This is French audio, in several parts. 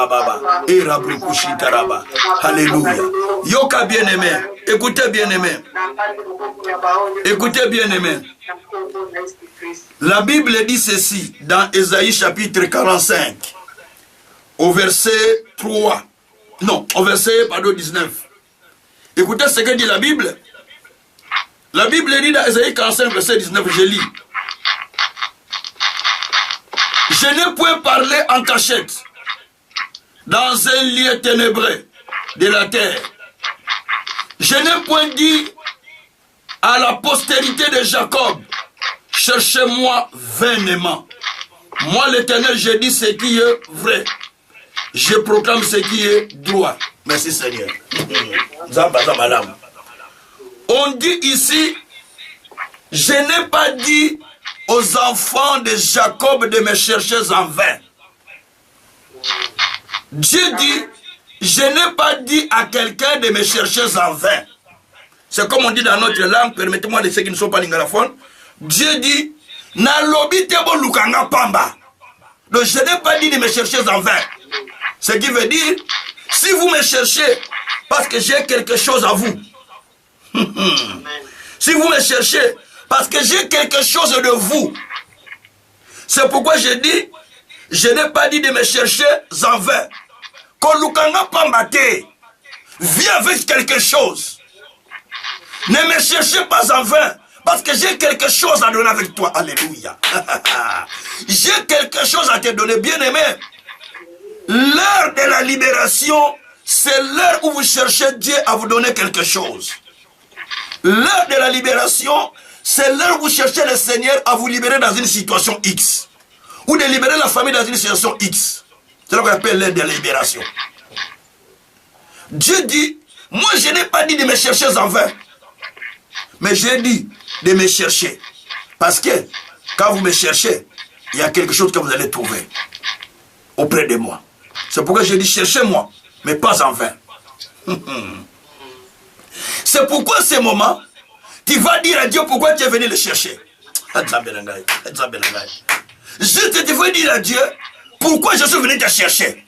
baba. Et Rabrukushi Taraba. Alléluia. Yoka bien-aimé. Écoutez bien-aimé. Écoutez bien-aimé. La Bible dit ceci dans Ésaïe chapitre 45. Au verset 3. Non, au verset 19. Écoutez ce que dit la Bible. La Bible dit dans Ésaïe 45, verset 19, je lis. Je n'ai point parlé en cachette, dans un lieu ténébreux de la terre. Je n'ai point dit à la postérité de Jacob, cherchez-moi vainement. Moi, l'Éternel, je dis ce qui est vrai. Je proclame ce qui est droit. Merci Seigneur. On dit ici, je n'ai pas dit aux enfants de Jacob de me chercher en vain. Dieu dit, je n'ai pas dit à quelqu'un de me chercher en vain. C'est comme on dit dans notre langue, permettez-moi de ceux qui ne sont pas lingalophones. Dieu dit, Nalobi tebo lukanga pamba. Donc je n'ai pas dit de me chercher en vain. Ce qui veut dire, si vous me cherchez, parce que j'ai quelque chose à vous. Si vous me cherchez, parce que j'ai quelque chose de vous. C'est pourquoi je dis, je n'ai pas dit de me chercher en vain. Kolukanga pambate, viens avec quelque chose. Ne me cherchez pas en vain, parce que j'ai quelque chose à donner avec toi. Alléluia. J'ai quelque chose à te donner, bien-aimé. L'heure de la libération, c'est l'heure où vous cherchez Dieu à vous donner quelque chose. L'heure de la libération, c'est l'heure où vous cherchez le Seigneur à vous libérer dans une situation X. Ou de libérer la famille dans une situation X. C'est ce qu'on appelle l'heure de la libération. Dieu dit, moi je n'ai pas dit de me chercher en vain. Mais j'ai dit de me chercher. Parce que quand vous me cherchez, il y a quelque chose que vous allez trouver auprès de moi. C'est pourquoi j'ai dit cherchez-moi, mais pas en vain. C'est pourquoi à ce moment, tu vas dire à Dieu pourquoi tu es venu le chercher. Juste tu vas dire à Dieu pourquoi je suis venu te chercher.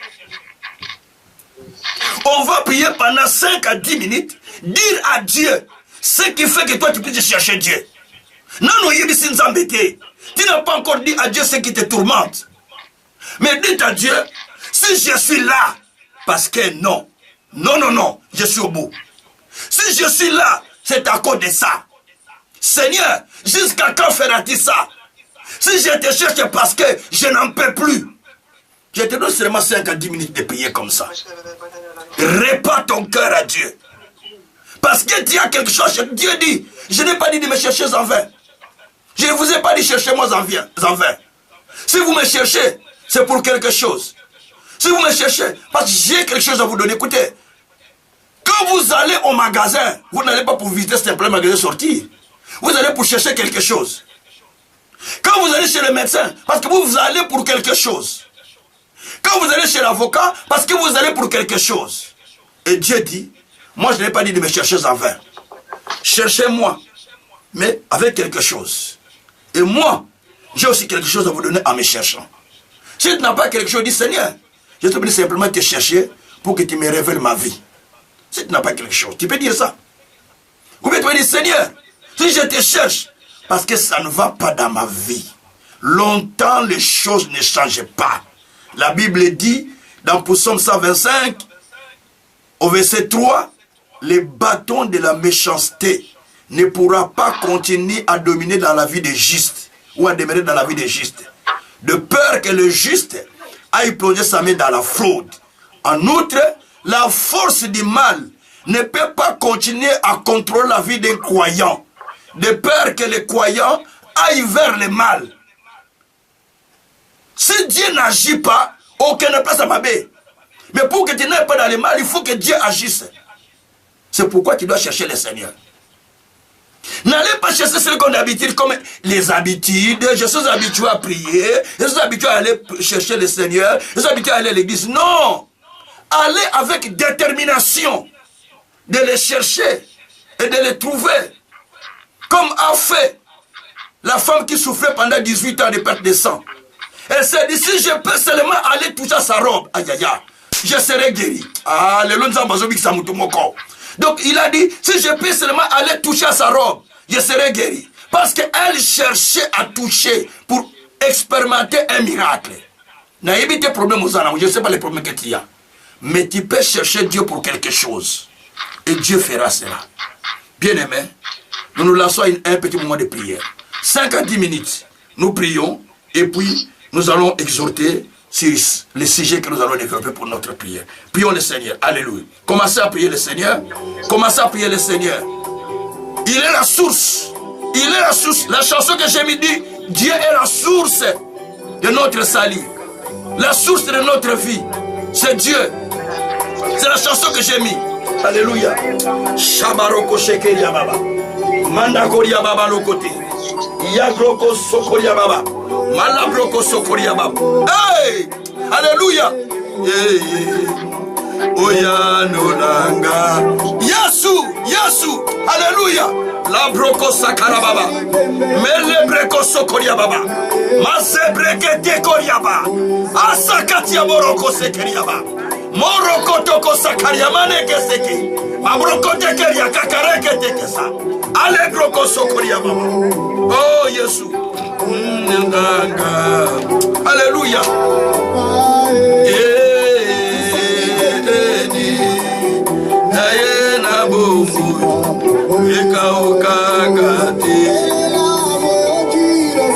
On va prier pendant 5 à 10 minutes, dire à Dieu ce qui fait que toi tu puisses chercher Dieu. Non, non, tu n'as pas encore dit à Dieu ce qui te tourmente. Mais dites à Dieu, si je suis là, parce que non, je suis au bout. Si je suis là, c'est à cause de ça. Seigneur, jusqu'à quand feras-tu ça? Si je te cherche parce que je n'en peux plus, je te donne seulement 5 à 10 minutes de prier comme ça. Répare ton cœur à Dieu. Parce que tu as quelque chose, Dieu dit, je n'ai pas dit de me chercher en vain. Je ne vous ai pas dit cherchez-moi en vain. Si vous me cherchez, c'est pour quelque chose. Si vous me cherchez, parce que j'ai quelque chose à vous donner, écoutez, quand vous allez au magasin, vous n'allez pas pour visiter simplement le magasin sortir. Vous allez pour chercher quelque chose. Quand vous allez chez le médecin, parce que vous allez pour quelque chose. Quand vous allez chez l'avocat, parce que vous allez pour quelque chose. Et Dieu dit, moi je n'ai pas dit de me chercher en vain. Cherchez-moi, mais avec quelque chose. Et moi, j'ai aussi quelque chose à vous donner en me cherchant. Si tu n'as pas quelque chose, dis Seigneur, je te prie simplement te chercher pour que tu me révèles ma vie. Si tu n'as pas quelque chose, tu peux dire ça. Ou bien tu peux dire Seigneur, si je te cherche, parce que ça ne va pas dans ma vie. Longtemps les choses ne changent pas. La Bible dit dans Psaume 125, au verset 3, les bâtons de la méchanceté ne pourra pas continuer à dominer dans la vie des justes ou à demeurer dans la vie des justes. De peur que le juste aille plonger sa main dans la fraude. En outre, la force du mal ne peut pas continuer à contrôler la vie d'un croyant. De peur que les croyants aillent vers le mal. Si Dieu n'agit pas, aucune place à ma baie. Mais pour que tu n'ailles pas dans le mal, il faut que Dieu agisse. C'est pourquoi tu dois chercher le Seigneur. N'allez pas chercher ce qu'on a habitude comme les habitudes. Je suis habitué à prier. Je suis habitué à aller chercher le Seigneur. Je suis habitué à aller à l'église. Non. Allez avec détermination de les chercher et de les trouver. Comme a fait la femme qui souffrait pendant 18 ans de perte de sang. Elle s'est dit, si je peux seulement aller toucher sa robe, aïe aïe aïe, je serai guéri. Ah, le donc il a dit, si je peux seulement aller toucher à sa robe, je serai guéri. Parce qu'elle cherchait à toucher pour expérimenter un miracle. N'a évité problème aux âmes, je ne sais pas les problèmes que tu as. Mais tu peux chercher Dieu pour quelque chose. Et Dieu fera cela. Bien aimé, nous nous lançons un petit moment de prière. 5 à 10 minutes, nous prions et puis nous allons exhorter sur les sujets que nous allons développer pour notre prière. Prions le Seigneur. Alléluia. Commencez à prier le Seigneur. Commencez à prier le Seigneur. Il est la source. Il est la source. La chanson que j'ai mis dit, Dieu est la source de notre salut. La source de notre vie. C'est Dieu. C'est la chanson que j'ai mis. Alléluia. Shabaroko shekeria baba. Mandakoria baba lokote. Yagroko sokoria baba. Malabroko sokoria baba. Hey! Alléluia. Hey. Oya nolanga. Yasu, Yasu. Alléluia. La broko sakara baba. Mele breko sokoria baba. Masebreke tekoria baba. Asakatia boroko sekeria baba. Moroko toko sakaria mane keseki. Mabroko tekeria kakareke tekesa. Ale broko sokoria baba. Oh Yesu. Alléluia.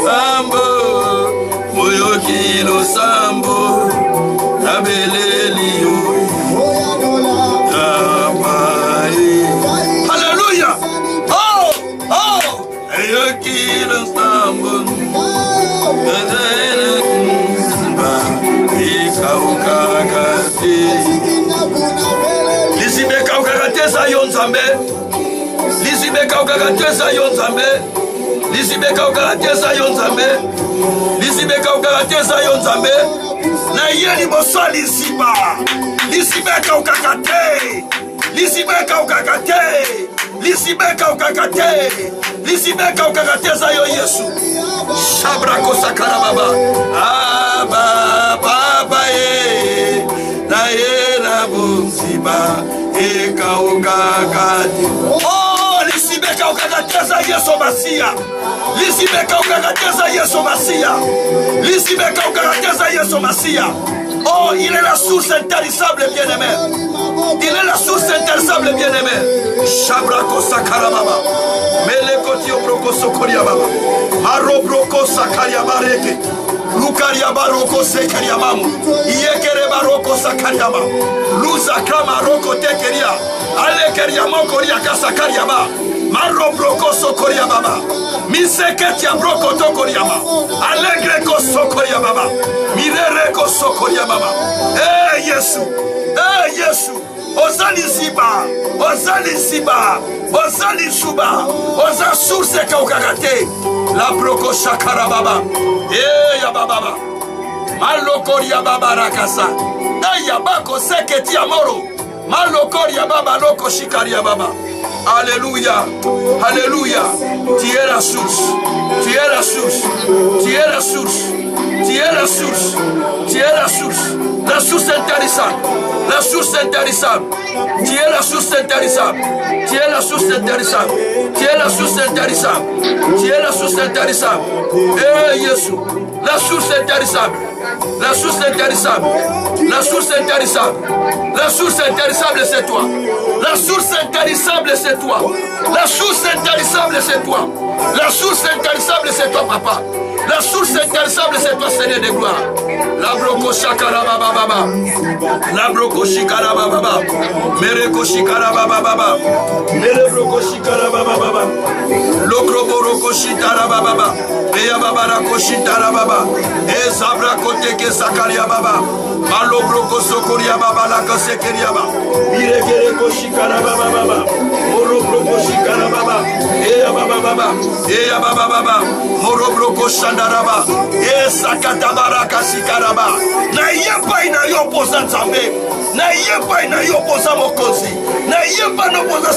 Sambo, moyokilo sambo, abelelio, Alléluia. Oh, oh, moyokilo sambo, Lisibeka ukakateza yonzambe. Lisibeka ukakateza yonzambe. Lisibeka ukakateza yonzambe. Lisibeka ukakateza yonzambe. Na yeli bosa lisiba. Lisibeka ukakate. Lisibeka ukakate. Lisibeka ukakate. Lisibeka ukakateza yo Yesu. Shabrako sakara baba. Aba baba ye. Na ye na buziba. Eka ukakate. Oh, lisibeka ukakateza Yesu Masia. Lisibeka ukakateza Yesu Masia. Lisibeka ukakateza Yesu Masia. Oh, il est la source intarissable, bien-aimé. Il est la source intarissable, bien-aimé. Shabrako sakara baba. Melekoti obroko sokoria baba. Maro broko sakaria bareke. Lukaria baroko sekeria mamu. Iekere baroko sakaria ba. Luza kama roko tekeria. Alekeria mokoria kasakaria ba. Maro broko sokoria baba. Miseketia broko tokoria ba. Alegre ko sokoria baba. Mirere ko sokoria baba. Eh Yesu. Eh Yesu. Ozali ziba. Ozali ziba. Ozali suba. Oza source ka ukakate. La broko shakara baba. Eh ya baba. Malokoria baba rakasa. Eh ya bako seketia moro. Malokoria baba loko shikaria baba. Alléluia, Alléluia. Tu es la source, tu es la source, tu es la source, tu es la source, tu es la source, la source intarissable, la source intarissable. Tu es la source intarissable, tu es la source intarissable, tu es la source intarissable, tu es la source intarissable. Eh Jésus, la source intarissable, la source intarissable, la source intarissable, la source intarissable c'est toi, la source intarissable c'est toi, la source intarissable c'est toi, la source intarissable c'est toi papa, la source intarissable c'est toi Seigneur de gloire. La broko shakara baba baba, la broko shikara baba baba, mereko shikara baba baba, mere broko shikara baba baba, lokro boroko shitara baba baba, eya baba rako shitara baba, e zabra kote ke sakaria baba, malo broko sokoria baba la kasekeria baba, mirekere ko shikara baba baba, moro broko shikara baba, eya baba baba, moro broko shanta Shandaraba, Esakatabaraka Sikaraba, Nayepa inayopoza Nzambe, Nayepa inayopoza Mokozi, Nayepa inayopoza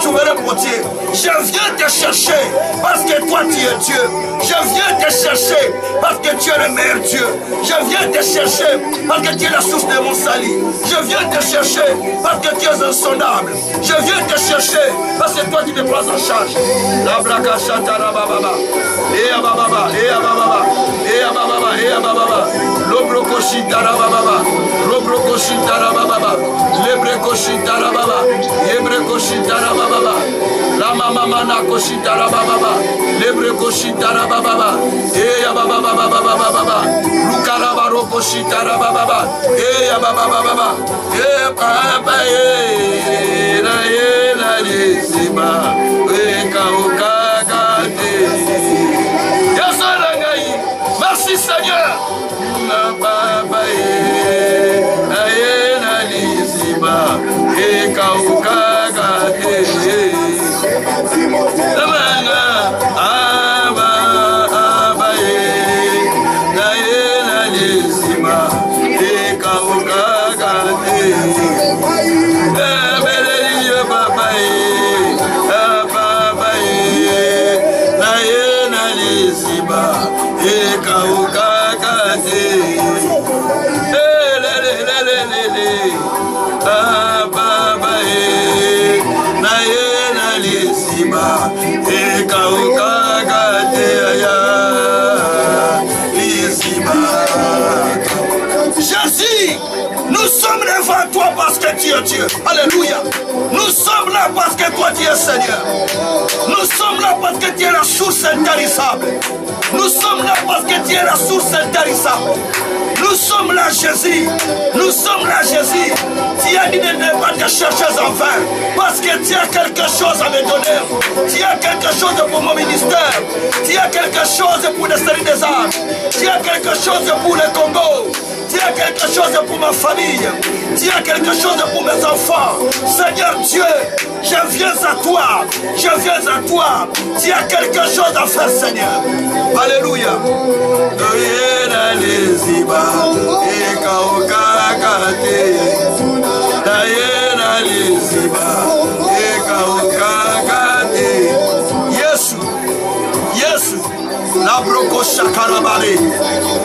souverain potier. Je viens te chercher parce que toi tu es Dieu. Je viens te chercher parce que tu es le meilleur Dieu. Je viens te chercher parce que tu es la source de mon salut. Je viens te chercher parce que tu es insondable. Je viens te chercher parce que toi tu me prends en charge. La braka Shatara Baba, et Ababa, et Ababa, et Ababa, et Ababa, Lobrokoshi Tarababa, Lobrokoshi Tarababa, Lebrekoshi Tarababa, Lebrekoshi Tarababa, La Mama Nakoshi Tarababa, Lebrekoshi Tarababa, et Ababa Baba, Lukaraba Rokoshi Tarababa, et Ababa Baba, et Papa, et la Lisiba, et Kaukaka. Merci Seigneur. Baba na Lisiba, et Kaukaka. Jésus, nous sommes devant toi parce que tu es Dieu. Alléluia. Nous sommes là parce que toi tu es Seigneur. Nous sommes là parce que tu es la source intarissable. Nous sommes là parce que tu es la source intarissable. Nous sommes là, Jésus. Nous sommes là, Jésus. Tu as dit de ne pas te chercher en vain. Parce que tu as quelque chose à me donner. Tu as quelque chose pour mon ministère. Tu as quelque chose pour le salut des âmes. Tu as quelque chose pour le Congo. Tu as quelque chose pour ma famille. Tu as quelque chose pour mes enfants. Seigneur Dieu, je viens à toi. Je viens à toi. Tu as quelque chose à faire, Seigneur. Alléluia. Yesu, la broko shakarabare,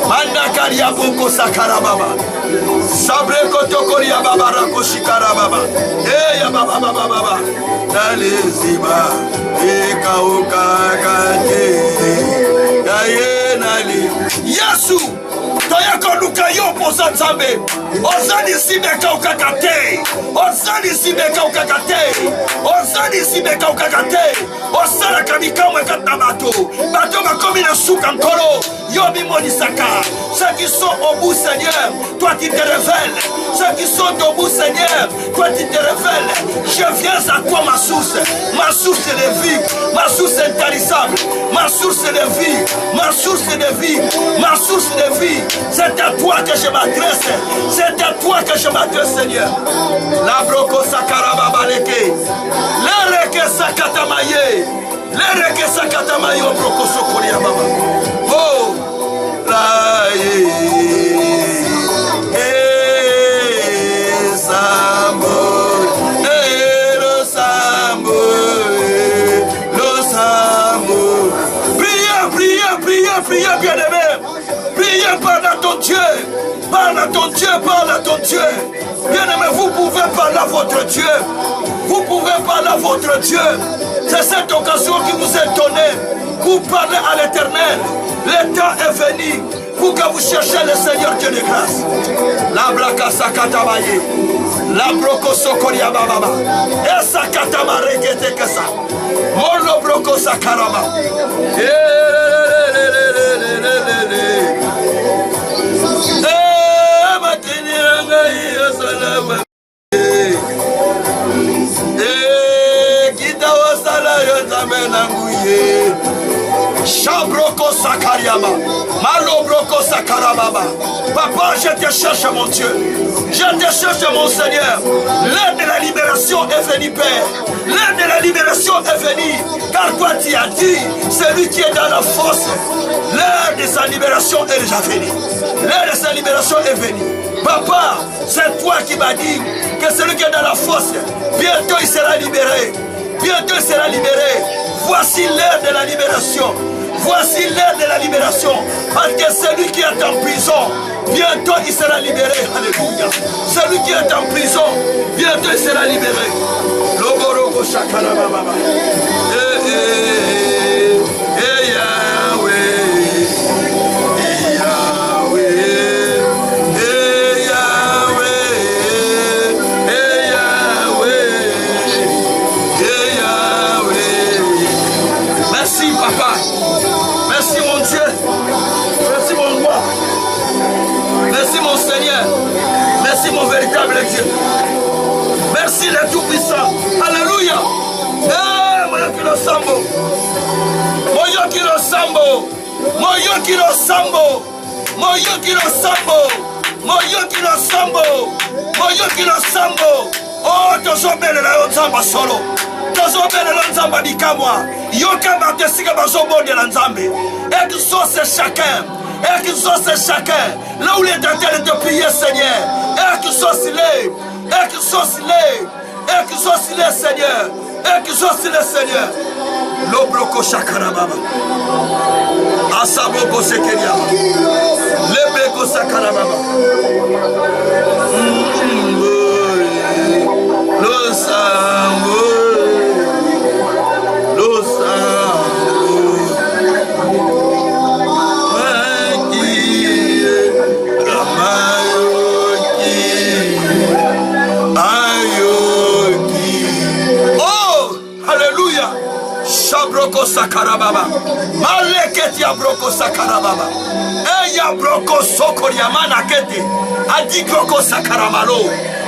mandakaria boko sakarababa, sabre kotokoria baba rako shikarababa, ya baba baba baba, naliziba, Yesu, toyako luka yo poza Nzambe, ozani sibeka ukakate, ozani sibeka ukakate, ozani sibeka ukakate, osala kabikamwe katabato, bato bakomi na suka nkolo, yo bimonisaka. Ceux qui sont au bout, Seigneur, toi tu te révèles. Ceux qui sont au bout, Seigneur, toi tu te révèles. Je viens à toi, ma source de vie, ma source intarissable, ma source de vie, ma source de vie, ma source de vie. C'est à toi que je m'adresse, c'est à toi que je m'adresse, Seigneur. La broko sakarababaleke, l'ereke sakatamaye, l'ereke sakatamaye au broko sokoria baba. Oh, la Priez, bien-aimé. Priez, parle à ton Dieu. Parle à ton Dieu, parle à ton Dieu. Bien-aimé, vous pouvez parler à votre Dieu. Vous pouvez parler à votre Dieu. C'est cette occasion qui vous est donnée pour parler à l'Éternel. Le temps est venu pour que vous cherchiez le Seigneur Dieu de grâce. La blaka sakatabaye. La broko sokoria baba. Et sakatama regete kesa. Molo broko sakaraba. Chabroko Sakariaba, Malobroko Sakarababa. Papa, je te cherche, mon Dieu. Je te cherche, mon Seigneur. L'heure de la libération est venue, Père. L'heure de la libération est venue. Car toi, tu as dit, celui qui est dans la fosse, l'heure de sa libération est déjà venue. L'heure de sa libération est venue. Papa, c'est toi qui m'as dit que celui qui est dans la fosse, bientôt il sera libéré. Bientôt il sera libéré. Voici l'heure de la libération. Voici l'heure de la libération. Parce que celui qui est en prison, bientôt il sera libéré. Alléluia. Celui qui est en prison, bientôt il sera libéré. Loboroko shakara baba. Merci papa. Merci mon Dieu. Merci mon roi. Merci mon Seigneur. Merci mon véritable Dieu. Merci le Tout-Puissant. Alléluia. Moyokilo Sambo. Moyokilo Sambo. Moyokilo Sambo. Moyokilo Sambo. Moyokilo Sambo. Moyokilo Sambo. Oh, tozobele na yo nzamba solo. Tozobele na nzamba bikamwa. Yokamba tesika bazobonde la nzambe. Exauce chacun. Exauce chacun. Là où il est en train de prier, Seigneur. Exauce-les. Exauce-les. Exauce-les, Seigneur. Exauce-les, Seigneur. Lobroko shakarababa. Asaboko sekeriaba. Lebeko sakarababa. Lo sambo. Lo sambo. Shabroko sakarababa. Maleketi ya broko sakarababa. Eya broko sokoria manakete. Adikroko sakaramalo.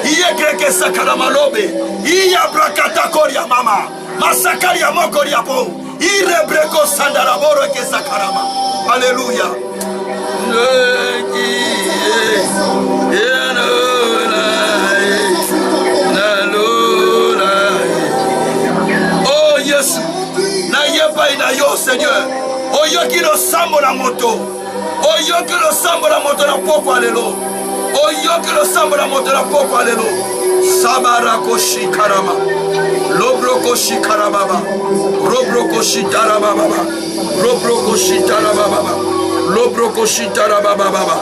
Iye greke sakaramalobe. Iya brakata koria mama. Masakaria mokoria po. Ire breko sandaraboro ke sakarama. Alléluia. Oh Yesu. Na yo Seigneur. Oyoki lo sambo la moto. Oyoki lo sambo la moto na poko alelo. Oyoki lo sambo la moto na poko alelo. Sabarako shikarama. Lobroko shikarababa. Robroko shitarababa. Robroko shitarababa. Lobroko shitarababa.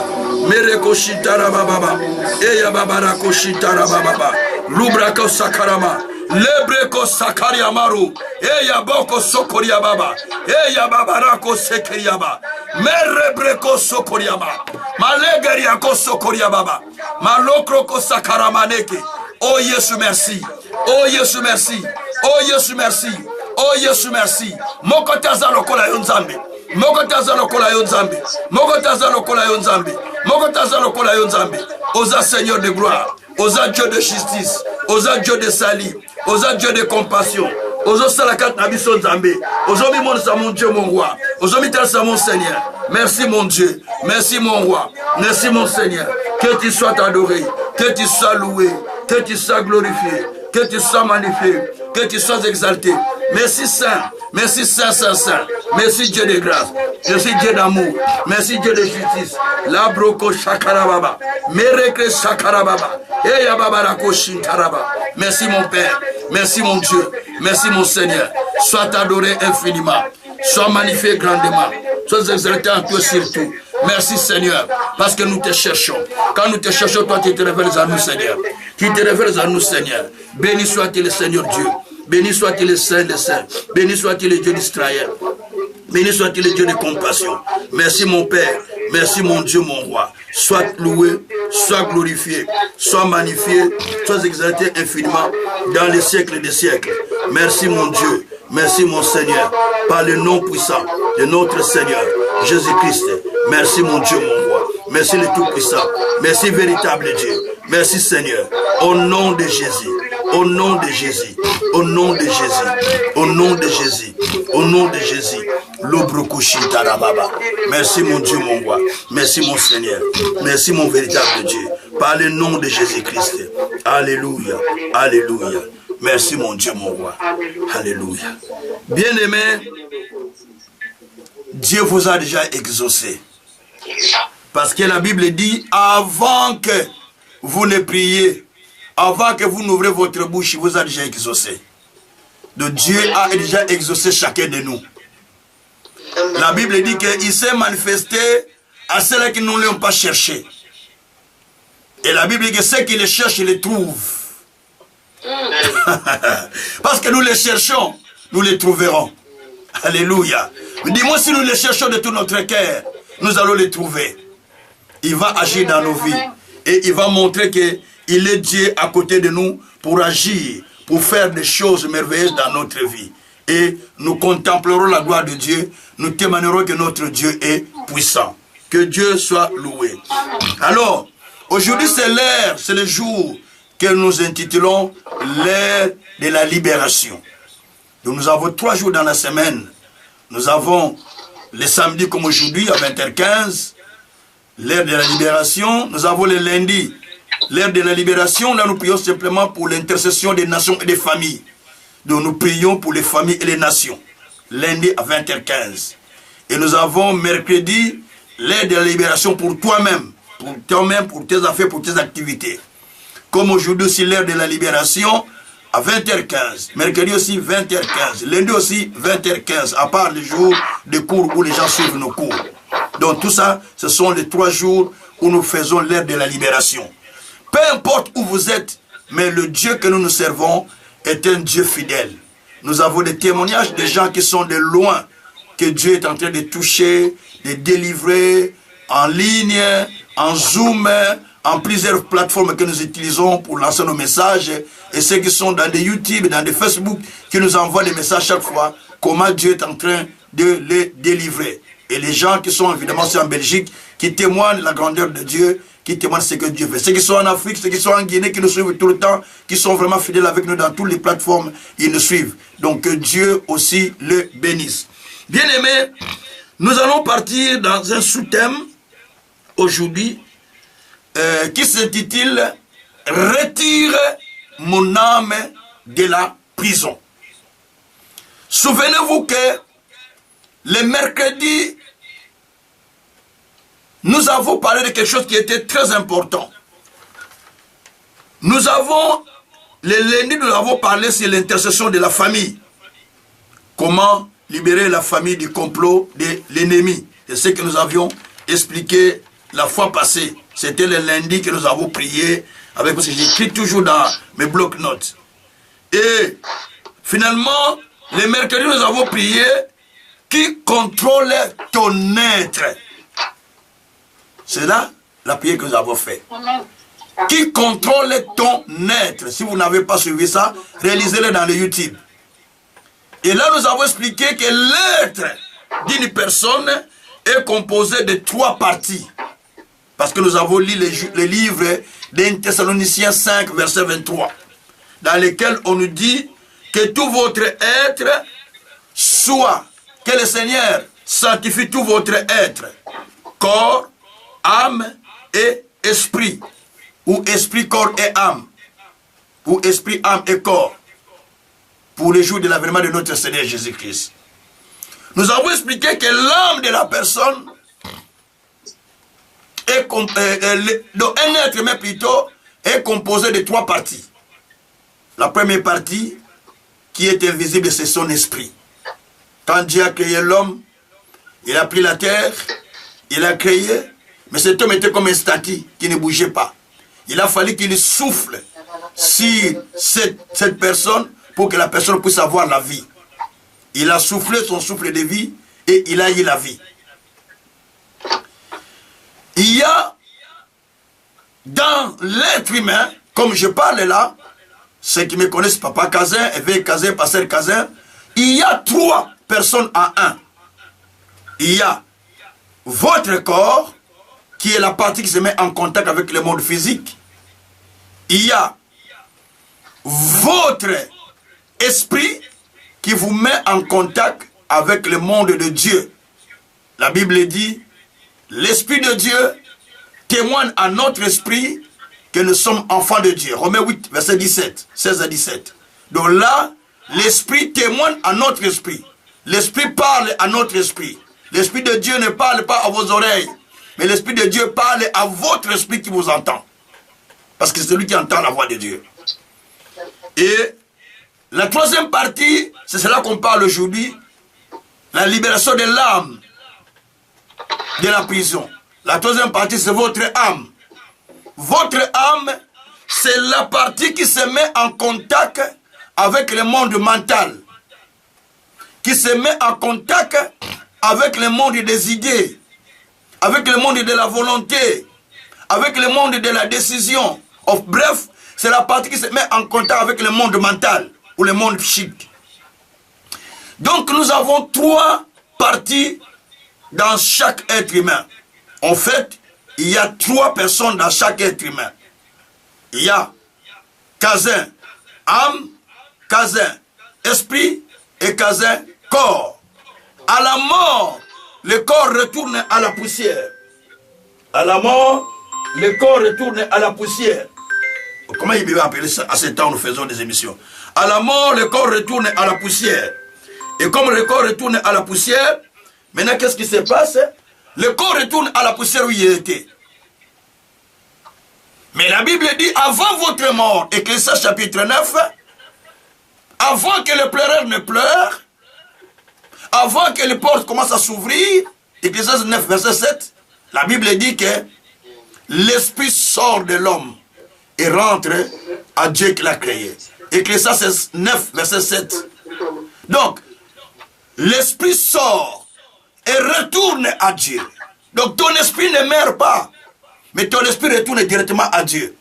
Mereko shitarababa. Eya babarako shitarababa. Lubrako sakarama. Lebreko sakaria maru. Eya boko sokoria baba. Eya babarako sekeria baba. Merebreko sokoria baba. Malegeria ko sokoria baba. Malokro ko sakaramaneke. Oh Yesu merci. Oh Yesu merci. Oh Yesu merci. Oh Yesu merci. Mokotaza lokola yonzambe. Mokotaza lokola yonzambe. Mokotaza lokola yonzambe. Mokotaza lokola yonzambe. Osa Seigneur de gloire. Osa Dieu de justice. Osa Dieu de salut. Osa Dieu de compassion. Osa Salakat Nabison Zambé. Osa mi mon Dieu mon roi. Osa mi tel mon Seigneur. Merci mon Dieu. Merci mon roi. Merci mon Seigneur. Que tu sois adoré. Que tu sois loué. Que tu sois glorifié. Que tu sois magnifié. Que tu sois exalté. Merci Saint. Merci Saint, Saint, Saint. Merci Dieu de grâce. Merci Dieu d'amour. Merci Dieu de justice. La broko shakarababa. Mereke shakarababa. Eya babarako shintaraba. Merci mon Père. Merci mon Dieu. Merci mon Seigneur. Sois adoré infiniment. Sois magnifié grandement. Sois exalté en toi surtout. Merci Seigneur, parce que nous te cherchons. Quand nous te cherchons, toi tu te révèles à nous Seigneur. Tu te révèles à nous Seigneur. Béni soit-il le Seigneur Dieu. Béni soit-il le Saint des Saints. Béni soit-il le Dieu d'Israël. Béni soit-il le Dieu de compassion. Merci mon Père. Merci mon Dieu, mon roi. Sois loué, sois glorifié, sois magnifié, sois exalté infiniment dans les siècles des siècles. Merci mon Dieu. Merci mon Seigneur. Par le nom puissant de notre Seigneur Jésus-Christ. Merci mon Dieu, mon roi. Merci le Tout-Puissant. Merci véritable Dieu. Merci Seigneur. Au nom de Jésus. Au nom de Jésus. Au nom de Jésus. Au nom de Jésus. Au nom de Jésus. Merci mon Dieu, mon roi. Merci mon Seigneur. Merci mon véritable Dieu. Par le nom de Jésus-Christ. Alléluia. Alléluia. Merci mon Dieu, mon roi. Alléluia. Bien-aimés, Dieu vous a déjà exaucé. Parce que la Bible dit, avant que vous ne priez, avant que vous n'ouvrez votre bouche, il vous a déjà exaucé. Donc Dieu a déjà exaucé chacun de nous. La Bible dit qu'il s'est manifesté à ceux qui ne l'ont pas cherché. Et la Bible dit que ceux qui le cherchent, ils les trouvent. Parce que nous les cherchons, nous les trouverons. Alléluia. Dis-moi, si nous les cherchons de tout notre cœur, nous allons les trouver. Il va agir dans nos vies. Et il va montrer qu'il est Dieu à côté de nous pour agir, pour faire des choses merveilleuses dans notre vie. Et nous contemplerons la gloire de Dieu. Nous témoignerons que notre Dieu est puissant. Que Dieu soit loué. Alors, aujourd'hui c'est l'heure, c'est le jour que nous intitulons l'heure de la libération. Donc nous avons 3 jours dans la semaine. Nous avons les samedis comme aujourd'hui à 20h15, l'heure de la libération. Nous avons les lundis, l'heure de la libération. Là nous prions simplement pour l'intercession des nations et des familles. Donc nous prions pour les familles et les nations. Lundi à 20h15. Et nous avons mercredi, l'heure de la libération pour toi-même, pour tes affaires, pour tes activités. Comme aujourd'hui aussi l'heure de la libération à 20h15. Mercredi aussi 20h15. Lundi aussi 20h15. À part les jours de cours où les gens suivent nos cours. Donc tout ça, ce sont les 3 jours où nous faisons l'heure de la libération. Peu importe où vous êtes, mais le Dieu que nous servons est un Dieu fidèle. Nous avons des témoignages de gens qui sont de loin, que Dieu est en train de toucher, de délivrer en ligne, en Zoom, en plusieurs plateformes que nous utilisons pour lancer nos messages, et ceux qui sont dans des YouTube, dans des Facebook, qui nous envoient des messages chaque fois, comment Dieu est en train de les délivrer. Et les gens qui sont évidemment en Belgique, qui témoignent la grandeur de Dieu, qui témoignent ce que Dieu fait. Ceux qui sont en Afrique, ceux qui sont en Guinée, qui nous suivent tout le temps, qui sont vraiment fidèles avec nous dans toutes les plateformes, ils nous suivent. Donc que Dieu aussi le bénisse. Bien aimés, nous allons partir dans un sous-thème aujourd'hui qui s'intitule « Retire mon âme de la prison ». Souvenez-vous que le mercredi, nous avons parlé de quelque chose qui était très important. Nous avons, le lundi, nous avons parlé sur l'intercession de la famille. Comment libérer la famille du complot de l'ennemi. C'est ce que nous avions expliqué la fois passée. C'était le lundi que nous avons prié, avec, parce que j'écris toujours dans mes blocs-notes. Et finalement, le mercredi, nous avons prié qui contrôle ton être. C'est là la prière que nous avons faite. Qui contrôle ton être. Si vous n'avez pas suivi ça, réalisez-le dans le YouTube. Et là, nous avons expliqué que l'être d'une personne est composé de 3 parties. Parce que nous avons lu le livre d'Un Thessaloniciens 5, verset 23, dans lequel on nous dit que tout votre être soit, que le Seigneur sanctifie tout votre être, corps, âme et esprit, ou esprit, corps et âme, ou esprit, âme et corps, pour le jour de l'avènement de notre Seigneur Jésus-Christ. Nous avons expliqué que l'âme de la personne est donc un être humain plutôt est composé de 3 parties. La première partie qui est invisible, c'est son esprit. Quand Dieu a créé l'homme, il a pris la terre, il a créé, mais cet homme était comme un statue qui ne bougeait pas. Il a fallu qu'il souffle sur cette personne pour que la personne puisse avoir la vie. Il a soufflé son souffle de vie et il a eu la vie. Il y a dans l'être humain, comme je parle là, ceux qui me connaissent, Papa Kazin, Évêque Kazin, Pasteur Kazin, il y a 3 personnes en un. Il y a votre corps, qui est la partie qui se met en contact avec le monde physique. Il y a votre esprit qui vous met en contact avec le monde de Dieu. La Bible dit, l'Esprit de Dieu témoigne à notre esprit que nous sommes enfants de Dieu. Romains 8, verset 17, 16 à 17. Donc là, l'Esprit témoigne à notre esprit. L'Esprit parle à notre esprit. L'Esprit de Dieu ne parle pas à vos oreilles, mais l'Esprit de Dieu parle à votre esprit qui vous entend. Parce que c'est celui qui entend la voix de Dieu. Et la troisième partie, c'est cela qu'on parle aujourd'hui, la libération de l'âme de la prison. La troisième partie, c'est votre âme. Votre âme, c'est la partie qui se met en contact avec le monde mental, qui se met en contact avec le monde des idées, avec le monde de la volonté, avec le monde de la décision. Bref, c'est la partie qui se met en contact avec le monde mental ou le monde psychique. Donc nous avons trois parties dans chaque être humain. En fait, il y a trois personnes dans chaque être humain. Il y a Kazin, âme, Kazin, esprit et Kazin, corps. À la mort, le corps retourne à la poussière. À la mort, le corps retourne à la poussière. Comment il peut appeler ça? À ce temps, nous faisons des émissions. À la mort, le corps retourne à la poussière. Et comme le corps retourne à la poussière, maintenant, qu'est-ce qui se passe? Le corps retourne à la poussière où il était. Mais la Bible dit, avant votre mort, Ecclésiaste chapitre 9, avant que le pleureur ne pleure, avant que les portes commencent à s'ouvrir, Ecclésiaste 9, verset 7, la Bible dit que l'esprit sort de l'homme et rentre à Dieu qui l'a créé. Ecclésiaste 9, verset 7. Donc, l'esprit sort et retourne à Dieu. Donc ton esprit ne meurt pas, mais ton esprit retourne directement à Dieu.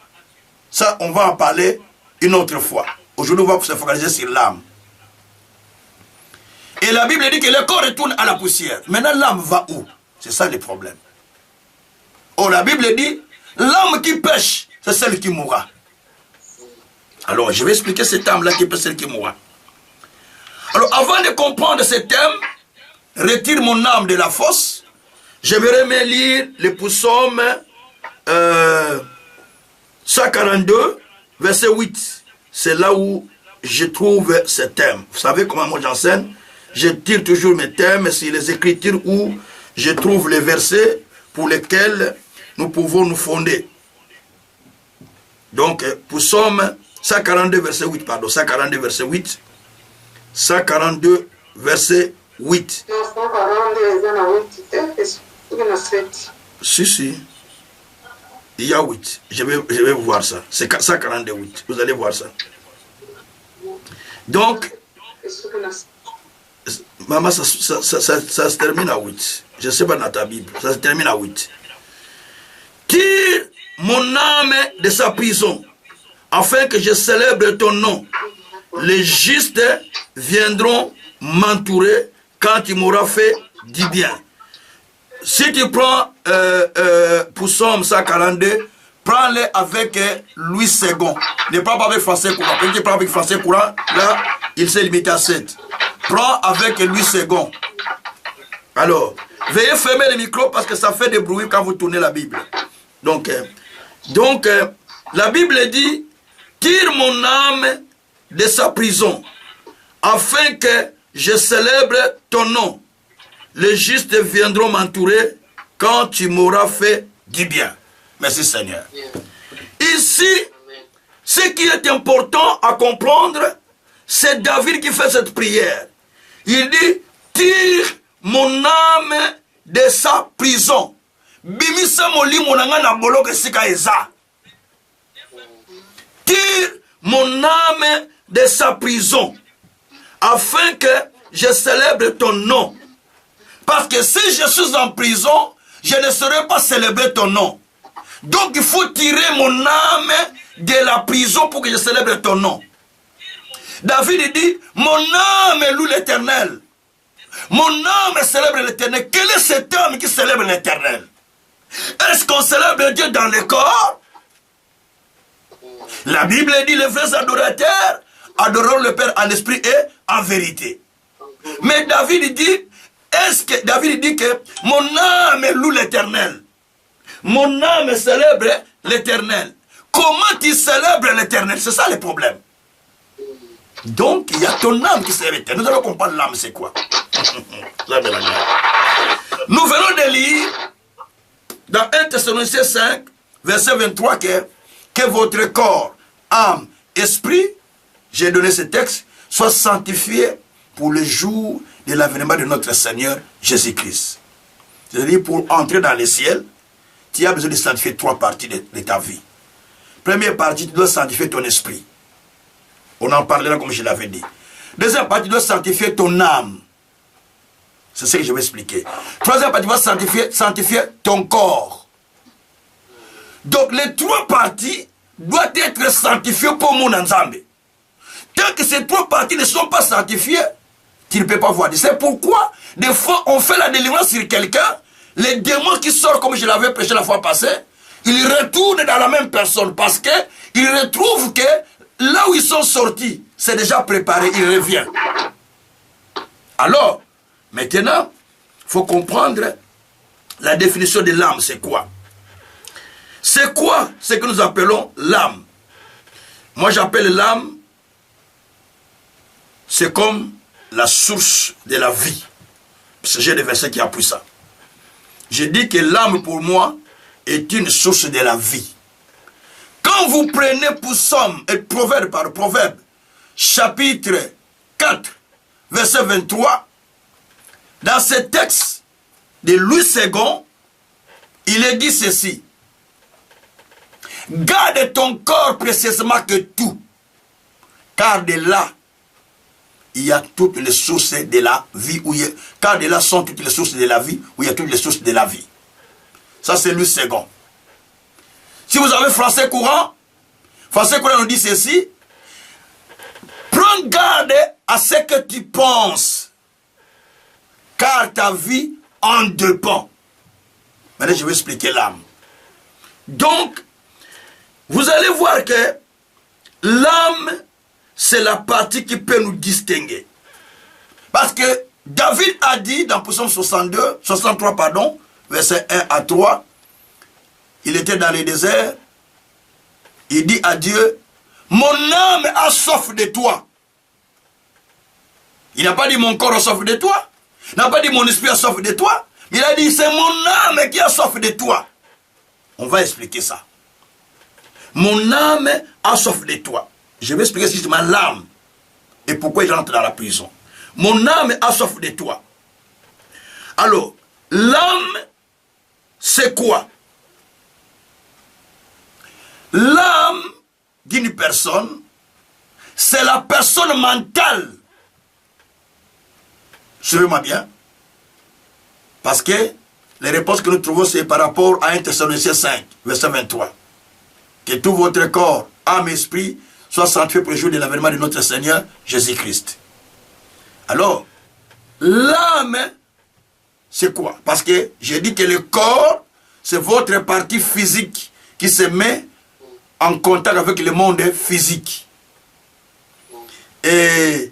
Ça, on va en parler une autre fois. Aujourd'hui, on va se focaliser sur l'âme. Et la Bible dit que le corps retourne à la poussière. Maintenant, l'âme va où? C'est ça le problème. Oh, la Bible dit, l'âme qui pêche, c'est celle qui mourra. Alors, je vais expliquer cette âme-là qui pêche, celle qui mourra. Alors, avant de comprendre ce thème, retire mon âme de la fosse, j'aimerais me lire le psaume 142, verset 8. C'est là où je trouve ce thème. Vous savez comment moi j'enseigne? Je tire toujours mes thèmes sur les Écritures où je trouve les versets pour lesquels nous pouvons nous fonder. Donc, psaume 142, verset 8, pardon, 142, verset 8. 142, verset 8. Si. Il y a 8. Je vais voir ça. C'est 148. Vous allez voir ça. Donc, maman, ça se termine à 8. Je ne sais pas dans ta Bible. Ça se termine à 8. Tire mon âme de sa prison, afin que je célèbre ton nom. Les justes viendront m'entourer quand il m'aura fait du bien. Si tu prends psaume 142, prends-le avec Louis II. Ne prends pas avec français courant. Quand tu prends avec français courant, là, il s'est limité à 7. Prends avec Louis II. Alors, veuillez fermer le micro parce que ça fait des bruits quand vous tournez la Bible. Donc la Bible dit, tire mon âme de sa prison, afin que je célèbre ton nom. Les justes viendront m'entourer quand tu m'auras fait du bien. Merci Seigneur. Ici, ce qui est important à comprendre, c'est David qui fait cette prière. Il dit, tire mon âme de sa prison. Bimisa molimo nanga na boloke sika eza. Tire mon âme de sa prison, afin que je célèbre ton nom. Parce que si je suis en prison, je ne saurais pas célébrer ton nom. Donc il faut tirer mon âme de la prison pour que je célèbre ton nom. David dit, mon âme loue l'Éternel. Mon âme célèbre l'Éternel. Quel est cet âme qui célèbre l'Éternel? Est-ce qu'on célèbre Dieu dans le corps? La Bible dit, les vrais adorateurs adoreront le Père en esprit et en vérité. Mais David dit, David dit que mon âme loue l'Éternel. Mon âme célèbre l'Éternel. comment tu célèbres l'Éternel? C'est ça le problème. Donc, il y a ton âme qui célèbre l'Éternel. Nous allons comprendre l'âme, c'est quoi. Nous venons de lire dans 1 Thessaloniciens 5, verset 23, que votre corps, âme, esprit, j'ai donné ce texte, soit sanctifié pour le jour de l'avènement de notre Seigneur Jésus-Christ. C'est-à-dire, pour entrer dans le ciel, tu as besoin de sanctifier 3 parties de ta vie. Première partie, tu dois sanctifier ton esprit. On en parlera comme je l'avais dit. Deuxième partie, tu dois sanctifier ton âme. C'est ce que je vais expliquer. Troisième partie, tu dois sanctifier ton corps. Donc, les 3 parties doivent être sanctifiées pour mon ensemble. Tant que ces 3 parties ne sont pas sanctifiées, tu ne peux pas voir. C'est pourquoi, des fois, on fait la délivrance sur quelqu'un, les démons qui sortent, comme je l'avais prêché la fois passée, ils retournent dans la même personne parce qu'ils retrouvent que là où ils sont sortis, c'est déjà préparé, ils reviennent. Alors, maintenant, il faut comprendre la définition de l'âme, c'est quoi? C'est quoi ce que nous appelons l'âme? Moi, j'appelle l'âme, c'est comme la source de la vie. Parce que j'ai des versets qui appuient ça. Je dis que l'âme, pour moi, est une source de la vie. Quand vous prenez pour somme et proverbe par proverbe, chapitre 4, verset 23, dans ce texte de Louis II, il est dit ceci. Garde ton corps précisément que tout, car de là, il y a toutes les sources de la vie, car de là sont toutes les sources de la vie, où il y a toutes les sources de la vie. Ça, c'est Louis II. Si vous avez français courant nous dit ceci. Prends garde à ce que tu penses, car ta vie en dépend. Maintenant, je vais expliquer l'âme. Donc, vous allez voir que l'âme, c'est la partie qui peut nous distinguer. Parce que David a dit dans Psaume 63, verset 1 à 3, il était dans le désert, il dit à Dieu, mon âme a soif de toi. Il n'a pas dit mon corps a soif de toi, il n'a pas dit mon esprit a soif de toi, mais il a dit c'est mon âme qui a soif de toi. On va expliquer ça. Mon âme a soif de toi. Je vais expliquer justement l'âme et pourquoi il rentre dans la prison. Mon âme a soif de toi. Alors, l'âme, c'est quoi? L'âme d'une personne, c'est la personne mentale. Suivez-moi bien. Parce que les réponses que nous trouvons, c'est par rapport à 1 Thessaloniciens 5, verset 23. Que tout votre corps, âme, esprit, soit sanctifié pour le jour de l'avènement de notre Seigneur Jésus-Christ. Alors, l'âme, c'est quoi? Parce que j'ai dit que le corps, c'est votre partie physique qui se met en contact avec le monde physique. Et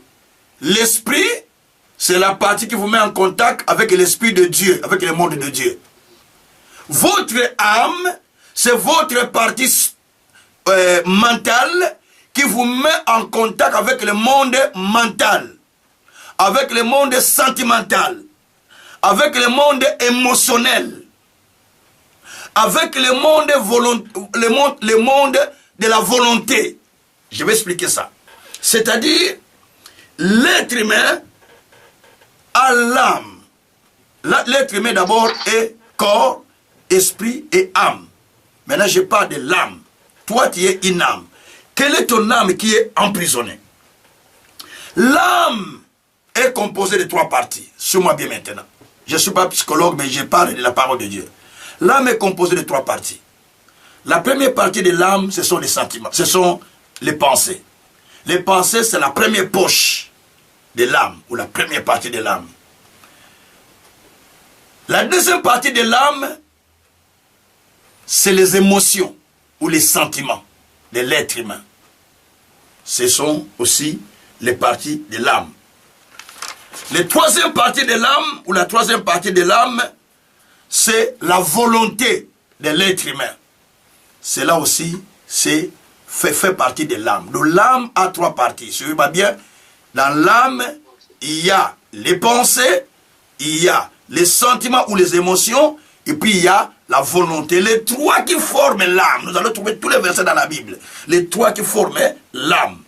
l'esprit, c'est la partie qui vous met en contact avec l'esprit de Dieu, avec le monde de Dieu. Votre âme, c'est votre partie mentale qui vous met en contact avec le monde mental, avec le monde sentimental, avec le monde émotionnel, avec le monde de la volonté. Je vais expliquer ça. C'est-à-dire, l'être humain a l'âme. L'être humain d'abord est corps, esprit et âme. Maintenant, je parle de l'âme. Toi, tu es une âme. Quelle est ton âme qui est emprisonnée? L'âme est composée de 3 parties. Suis-moi bien maintenant. Je ne suis pas psychologue, mais je parle de la parole de Dieu. L'âme est composée de 3 parties. La première partie de l'âme, ce sont les sentiments, ce sont les pensées. Les pensées, c'est la première poche de l'âme, ou la première partie de l'âme. La deuxième partie de l'âme, c'est les émotions, ou les sentiments de l'être humain. Ce sont aussi les parties de l'âme. La troisième partie de l'âme, ou la troisième partie de l'âme, c'est la volonté de l'être humain. C'est là aussi fait partie de l'âme. Donc l'âme a trois parties. Suivez-moi bien. Dans l'âme, il y a les pensées, il y a les sentiments ou les émotions, et puis il y a la volonté. Les trois qui forment l'âme. Nous allons trouver tous les versets dans la Bible. Les trois qui forment l'âme.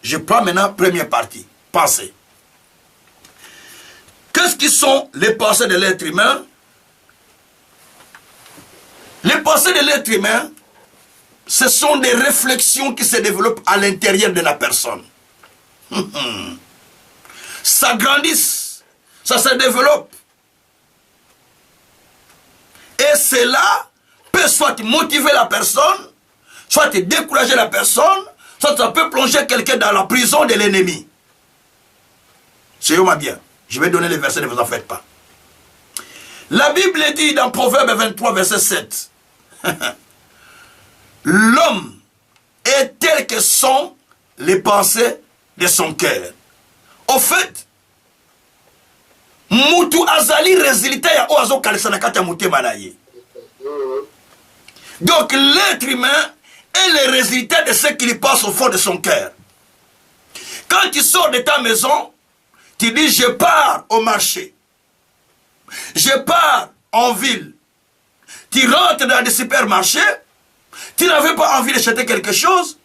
Je prends maintenant première partie. Pensée. Qu'est-ce qui sont les pensées de l'être humain? Les pensées de l'être humain, ce sont des réflexions qui se développent à l'intérieur de la personne. Ça grandit, ça se développe. Et cela peut soit motiver la personne, soit décourager la personne, soit ça peut plonger quelqu'un dans la prison de l'ennemi. Suivez-moi bien. Je vais donner les versets, ne vous en faites pas. La Bible dit dans Proverbe 23, verset 7. L'homme est tel que sont les pensées de son cœur. Au fait, Mutu azali résultat ya oazo kalisa na kati ya mutema na ye. Donc l'être humain est le résultat de ce qu'il passe au fond de son cœur. Quand tu sors de ta maison, tu dis je pars au marché. Je pars en ville. Tu rentres dans des supermarchés, tu n'avais pas envie d'acheter quelque chose,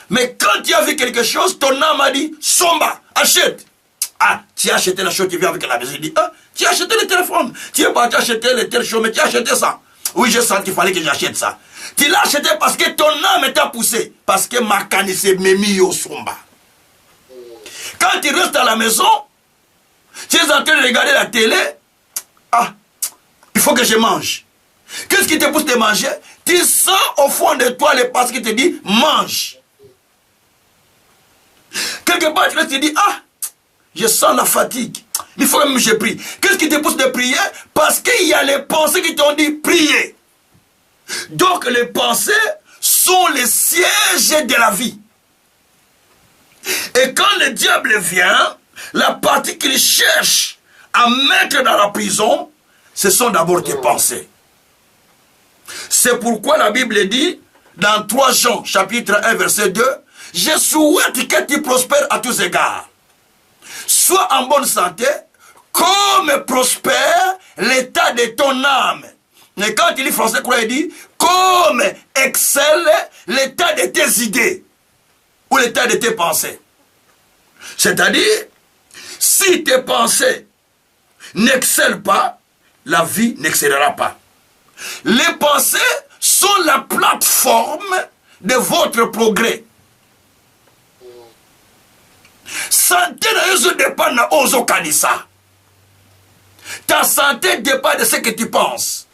mais quand tu as vu quelque chose, ton âme a dit, Somba, achète. Ah, tu as acheté la chose, tu viens avec la maison, il dit, ah, tu as acheté le téléphone, tu es parti acheter le tel chose, mais tu as acheté ça. Oui, je sens qu'il fallait que j'achète ça. Tu l'as acheté parce que ton âme t'a poussé, parce que ma canne s'est mis au Somba. Quand tu restes à la maison, tu es en train de regarder la télé, ah, il faut que je mange. Qu'est-ce qui te pousse de manger? Tu sens au fond de toi les pensées qui te disent mange. Quelque part, tu te dis, ah, je sens la fatigue. Il faut même que je prie. Qu'est-ce qui te pousse de prier? Parce qu'il y a les pensées qui t'ont dit prier. Donc les pensées sont les sièges de la vie. Et quand le diable vient, la partie qu'il cherche à mettre dans la prison, ce sont d'abord tes pensées. C'est pourquoi la Bible dit, dans 3 Jean, chapitre 1, verset 2, « Je souhaite que tu prospères à tous égards. Sois en bonne santé, comme prospère l'état de ton âme. » Mais quand il dit français, quoi il dit? « Comme excelle l'état de tes idées. » Ou l'état de tes pensées. C'est-à-dire, si tes pensées n'excellent pas, la vie n'excellera pas. Les pensées sont la plateforme de votre progrès. Santé ne dépend de ozo kanisa. Ta santé dépend de ce que tu penses.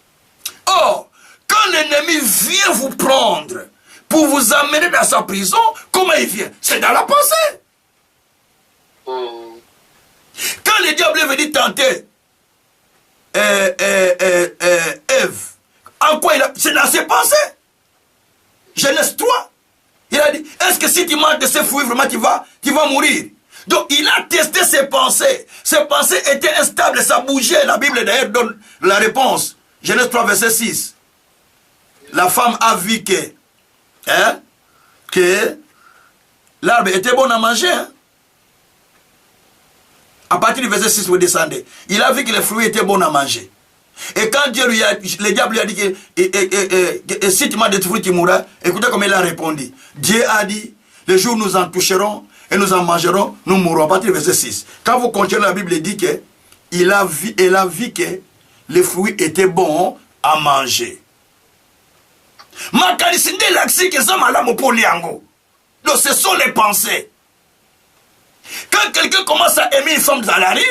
Or, quand l'ennemi vient vous prendre pour vous amener dans sa prison, comment il vient? C'est dans la pensée. Quand le diable veut dire tenter Ève, en quoi il a... C'est dans ses pensées. Genèse 3. Il a dit, est-ce que si tu manges de ces fruits, vraiment tu vas mourir? Donc il a testé ses pensées. Ses pensées étaient instables, ça bougeait. La Bible d'ailleurs donne la réponse. Genèse 3, verset 6. La femme a vu que l'arbre était bon à manger. Hein? À partir du verset 6, vous descendez. Il a vu que les fruits étaient bons à manger. Et quand Dieu le diable lui a dit que si tu manges des fruits, tu mourras, écoutez comme il a répondu. Dieu a dit, le jour où nous en toucherons et nous en mangerons, nous mourrons. À partir du verset 6. Quand vous continuez, la Bible dit que elle a vu que les fruits étaient bons à manger. Donc ce sont les pensées. Quand quelqu'un commence à aimer une femme dans la rue,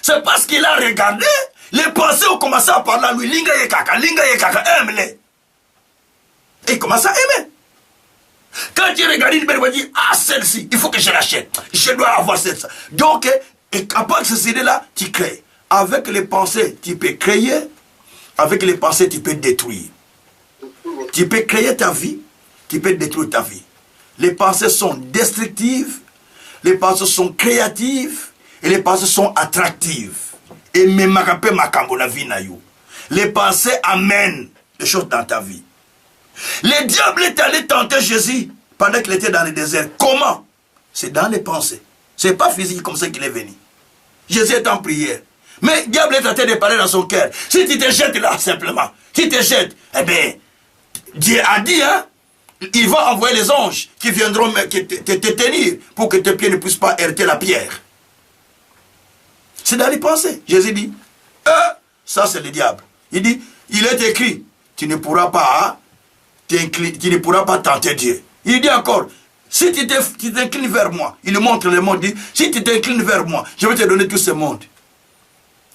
c'est parce qu'il a regardé, les pensées ont commencé à parler à lui. Linga ye kaka, aime-les. Et il commence à aimer. Quand tu regardes, il va dire, ah, celle-ci, il faut que je l'achète. Je dois avoir celle-ci. Donc, à part de ces idées-là, tu crées. Avec les pensées, tu peux créer. Avec les pensées, tu peux détruire. Tu peux créer ta vie, tu peux détruire ta vie. Les pensées sont destructives, les pensées sont créatives et les pensées sont attractives. Et les pensées amènent des choses dans ta vie. Le diable est allé tenter Jésus pendant qu'il était dans le désert. Comment? C'est dans les pensées. Ce n'est pas physique comme ça qu'il est venu. Jésus est en prière. Mais le diable est en train de parler dans son cœur. Si tu te jettes là, simplement, si tu te jettes, eh bien, Dieu a dit, hein, il va envoyer les anges qui viendront te tenir pour que tes pieds ne puissent pas heurter la pierre. C'est dans les pensées. Jésus dit, ça c'est le diable. Il dit, il est écrit, tu ne pourras pas tenter Dieu. Il dit encore, si tu t'inclines vers moi, il montre le monde, il dit, si tu t'inclines vers moi, je vais te donner tout ce monde.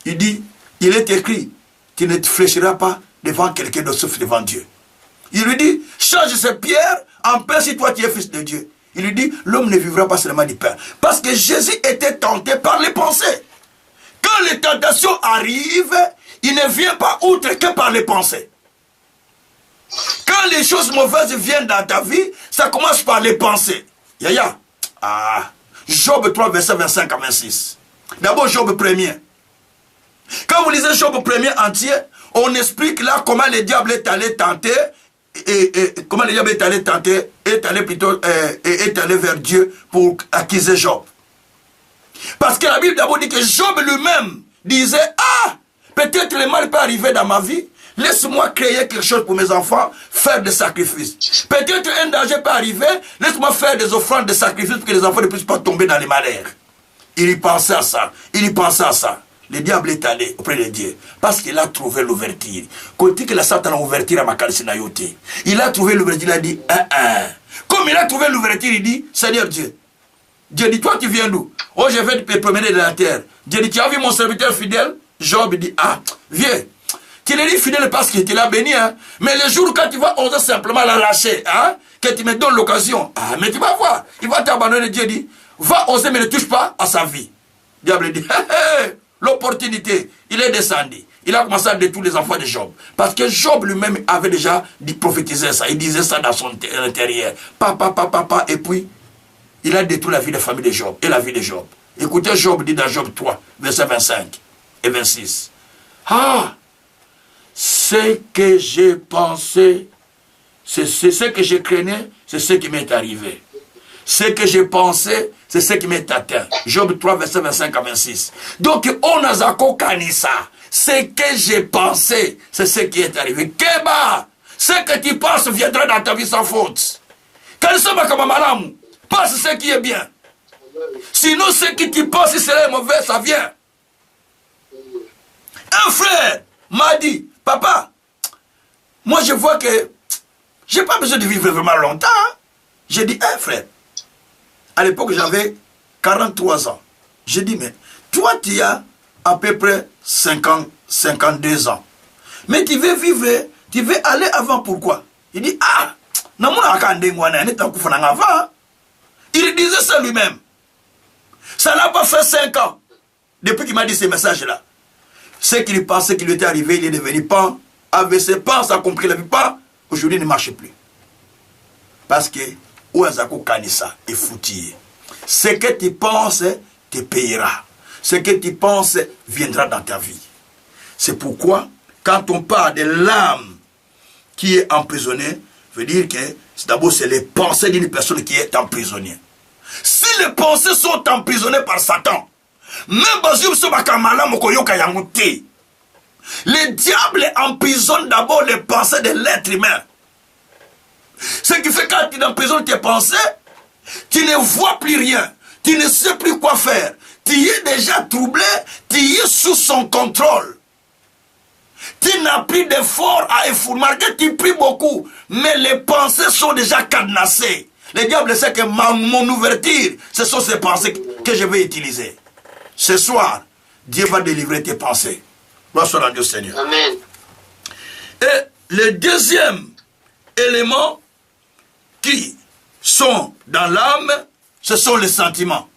Il dit, il est écrit, tu ne te fléchiras pas devant quelqu'un d'autre sauf devant Dieu. Il lui dit, change ces pierres en pain si toi tu es fils de Dieu. Il lui dit, l'homme ne vivra pas seulement du pain. Parce que Jésus était tenté par les pensées. Quand les tentations arrivent, il ne vient pas outre que par les pensées. Quand les choses mauvaises viennent dans ta vie, ça commence par les pensées. Yaya. Job 3, verset 25 à 26. D'abord, Job 1er. Quand vous lisez Job 1er entier, on explique là comment le diable est allé tenter, comment le diable est allé tenter, est allé vers Dieu pour accuser Job. Parce que la Bible d'abord dit que Job lui-même disait, peut-être le mal peut arriver dans ma vie, laisse-moi créer quelque chose pour mes enfants, faire des sacrifices. Peut-être un danger peut arriver, laisse-moi faire des offrandes de sacrifices pour que les enfants ne puissent pas tomber dans les malheurs. Il y pensait à ça, il y pensait à ça. Le diable est allé auprès de Dieu parce qu'il a trouvé l'ouverture. Côté que la Satan a ouverture à ma calcinayoté. Il a trouvé l'ouverture, il a dit, Comme il a trouvé l'ouverture, il dit, Seigneur Dieu. Dieu dit, toi tu viens d'où? Oh, je vais te promener de la terre. Dieu dit, tu as vu mon serviteur fidèle? Job dit, viens. Tu l'as dit fidèle parce qu'il te l'a béni, hein. Mais le jour quand tu vas oser simplement la lâcher, hein, que tu me donnes l'occasion, mais tu vas voir, il va t'abandonner. Dieu dit, va oser mais ne touche pas à sa vie. Diable dit, l'opportunité, il est descendu. Il a commencé à détruire les enfants de Job. Parce que Job lui-même avait déjà prophétisé ça. Il disait ça dans son intérieur. Papa, et puis, il a détruit la vie de la famille de Job et la vie de Job. Écoutez, Job dit dans Job 3, verset 25 et 26. Ce que j'ai pensé, c'est ce que je craignais, c'est ce qui m'est arrivé. Ce que j'ai pensé, c'est ce qui m'est atteint. Job 3, verset 25 à 26. Donc, on a zako kanisa. Ce que j'ai pensé, c'est ce qui est arrivé. Keba, ce que tu penses viendra dans ta vie sans faute. Kanisa makamamalamu, pense ce qui est bien. Sinon, ce que tu penses, si c'est mauvais, ça vient. Un frère m'a dit, papa, moi je vois que j'ai pas besoin de vivre vraiment longtemps. J'ai dit, frère, à l'époque j'avais 43 ans. J'ai dit, mais toi tu as à peu près 52 ans. Mais tu veux vivre, tu veux aller avant, pourquoi? Il dit, il disait ça lui-même. Ça n'a pas fait 5 ans depuis qu'il m'a dit ces messages-là. Ce qu'il pensait qu'il lui était arrivé, il est devenu pan, avait ses pans, ça a compris la vie pas, aujourd'hui il ne marche plus. Parce que, Ouazako Kanissa est foutu. Ce que tu penses, te payera. Ce que tu penses viendra dans ta vie. C'est pourquoi, quand on parle de l'âme qui est emprisonnée, veut dire que d'abord c'est les pensées d'une personne qui est emprisonnée. Si les pensées sont emprisonnées par Satan, même le diable emprisonne d'abord les pensées de l'être humain. Ce qui fait que quand tu emprisonnes tes pensées, tu ne vois plus rien, tu ne sais plus quoi faire, tu es déjà troublé, tu es sous son contrôle. Tu n'as plus d'effort à effort. Malgré tu pries beaucoup, mais les pensées sont déjà cadenassées. Le diable sait que mon ouverture, ce sont ces pensées que je vais utiliser. Ce soir, Dieu va délivrer tes pensées. Gloire soit à Dieu Seigneur. Amen. Et le deuxième élément qui sont dans l'âme, ce sont les sentiments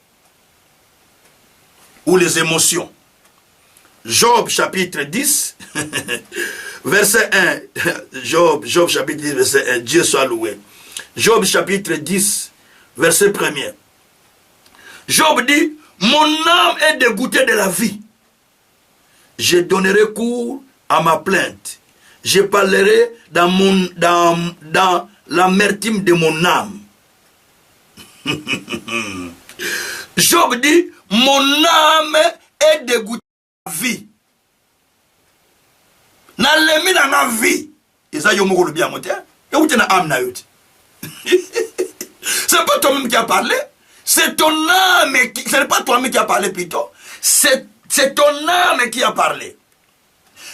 ou les émotions. Job chapitre 10, verset 1. Job chapitre 10, verset 1. Dieu soit loué. Job chapitre 10, verset 1er. Job dit, mon âme est dégoûtée de la vie. Je donnerai cours à ma plainte. je parlerai dans l'amertume de mon âme. Job dit, mon âme est dégoûtée de la vie. Na lemi na na vie. Et ça, yo moko le bien monté. Et où t'es na âme na yote. C'est pas toi-même qui a parlé. C'est ton âme qui... Ce n'est pas toi-même qui a parlé plutôt. C'est ton âme qui a parlé.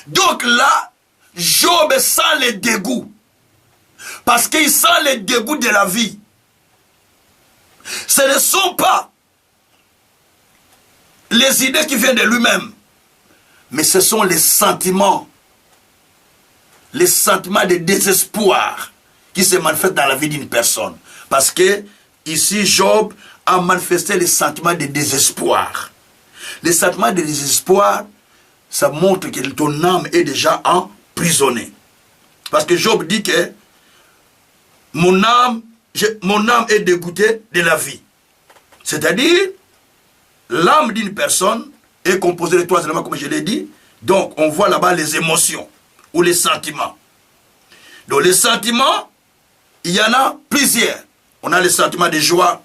Donc là, Job sent le dégoût. Parce qu'il sent le dégoût de la vie. Ce ne sont pas les idées qui viennent de lui-même. Mais ce sont les sentiments. Les sentiments de désespoir qui se manifestent dans la vie d'une personne. Parce que ici, Job a manifesté les sentiments de désespoir. Les sentiments de désespoir, ça montre que ton âme est déjà emprisonnée. Parce que Job dit que mon âme est dégoûtée de la vie. C'est-à-dire, l'âme d'une personne est composée de trois éléments, comme je l'ai dit. Donc, on voit là-bas les émotions ou les sentiments. Donc, les sentiments, il y en a plusieurs. On a les sentiments de joie,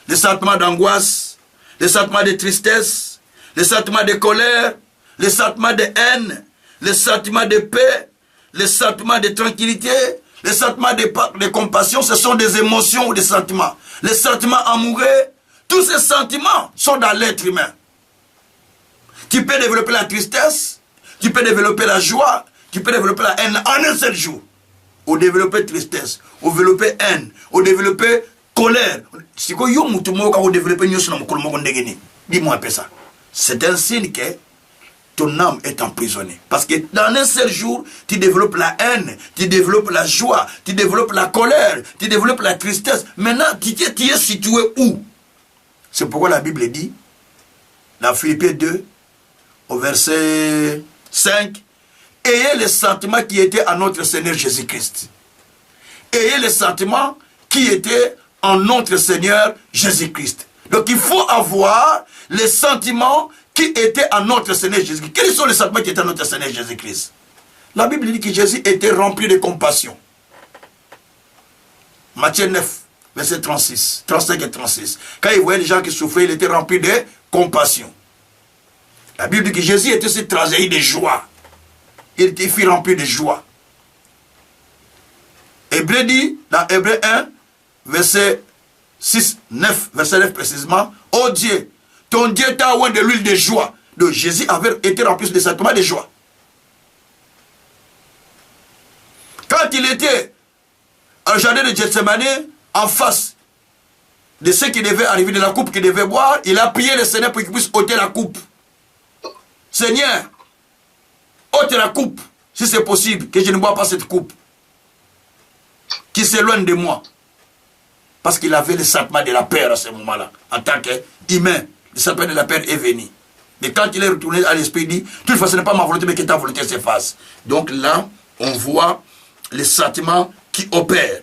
les sentiments d'angoisse, les sentiments de tristesse, les sentiments de colère, les sentiments de haine, les sentiments de paix, les sentiments de tranquillité, les sentiments de compassion. Ce sont des émotions ou des sentiments. Les sentiments amoureux, tous ces sentiments sont dans l'être humain. Tu peux développer la tristesse, tu peux développer la joie, tu peux développer la haine en un seul jour. Ou développer tristesse, ou développer haine, ou développer colère. Dis-moi un peu ça. C'est un signe que ton âme est emprisonnée. Parce que dans un seul jour, tu développes la haine, tu développes la joie, tu développes la colère, tu développes la tristesse. Maintenant, tu es situé où? C'est pourquoi la Bible dit, dans Philippiens 2, au verset 5, ayez les sentiments qui étaient à notre Seigneur Jésus-Christ. Ayez les sentiments qui étaient en notre Seigneur Jésus-Christ. Donc il faut avoir les sentiments qui étaient en notre Seigneur Jésus-Christ. Quels sont les sentiments qui étaient en notre Seigneur Jésus-Christ? La Bible dit que Jésus était rempli de compassion. Matthieu 9, verset 36, 35 et 36. Quand il voyait les gens qui souffraient, il était rempli de compassion. La Bible dit que Jésus était aussi tressailli de joie. Il fut rempli de joie. Hébreu dit, dans Hébreu 1, verset 6, 9, verset 9 précisément, oh Dieu, ton Dieu t'a oint de l'huile de joie. Donc Jésus avait été rempli de sentiments de joie. Quand il était au jardin de Gethsemane, en face de ceux qui devaient arriver, de la coupe qu'il devait boire, il a prié le Seigneur pour qu'il puisse ôter la coupe. Seigneur, ôte la coupe, si c'est possible, que je ne bois pas cette coupe, qui s'éloigne de moi. Parce qu'il avait le sentiment de la peur à ce moment-là, en tant qu'humain. Le sentiment de la peur est venu. Mais quand il est retourné à l'esprit, il dit, de toute façon, ce n'est pas ma volonté, mais que ta volonté s'efface. Donc là, on voit les sentiments qui opèrent.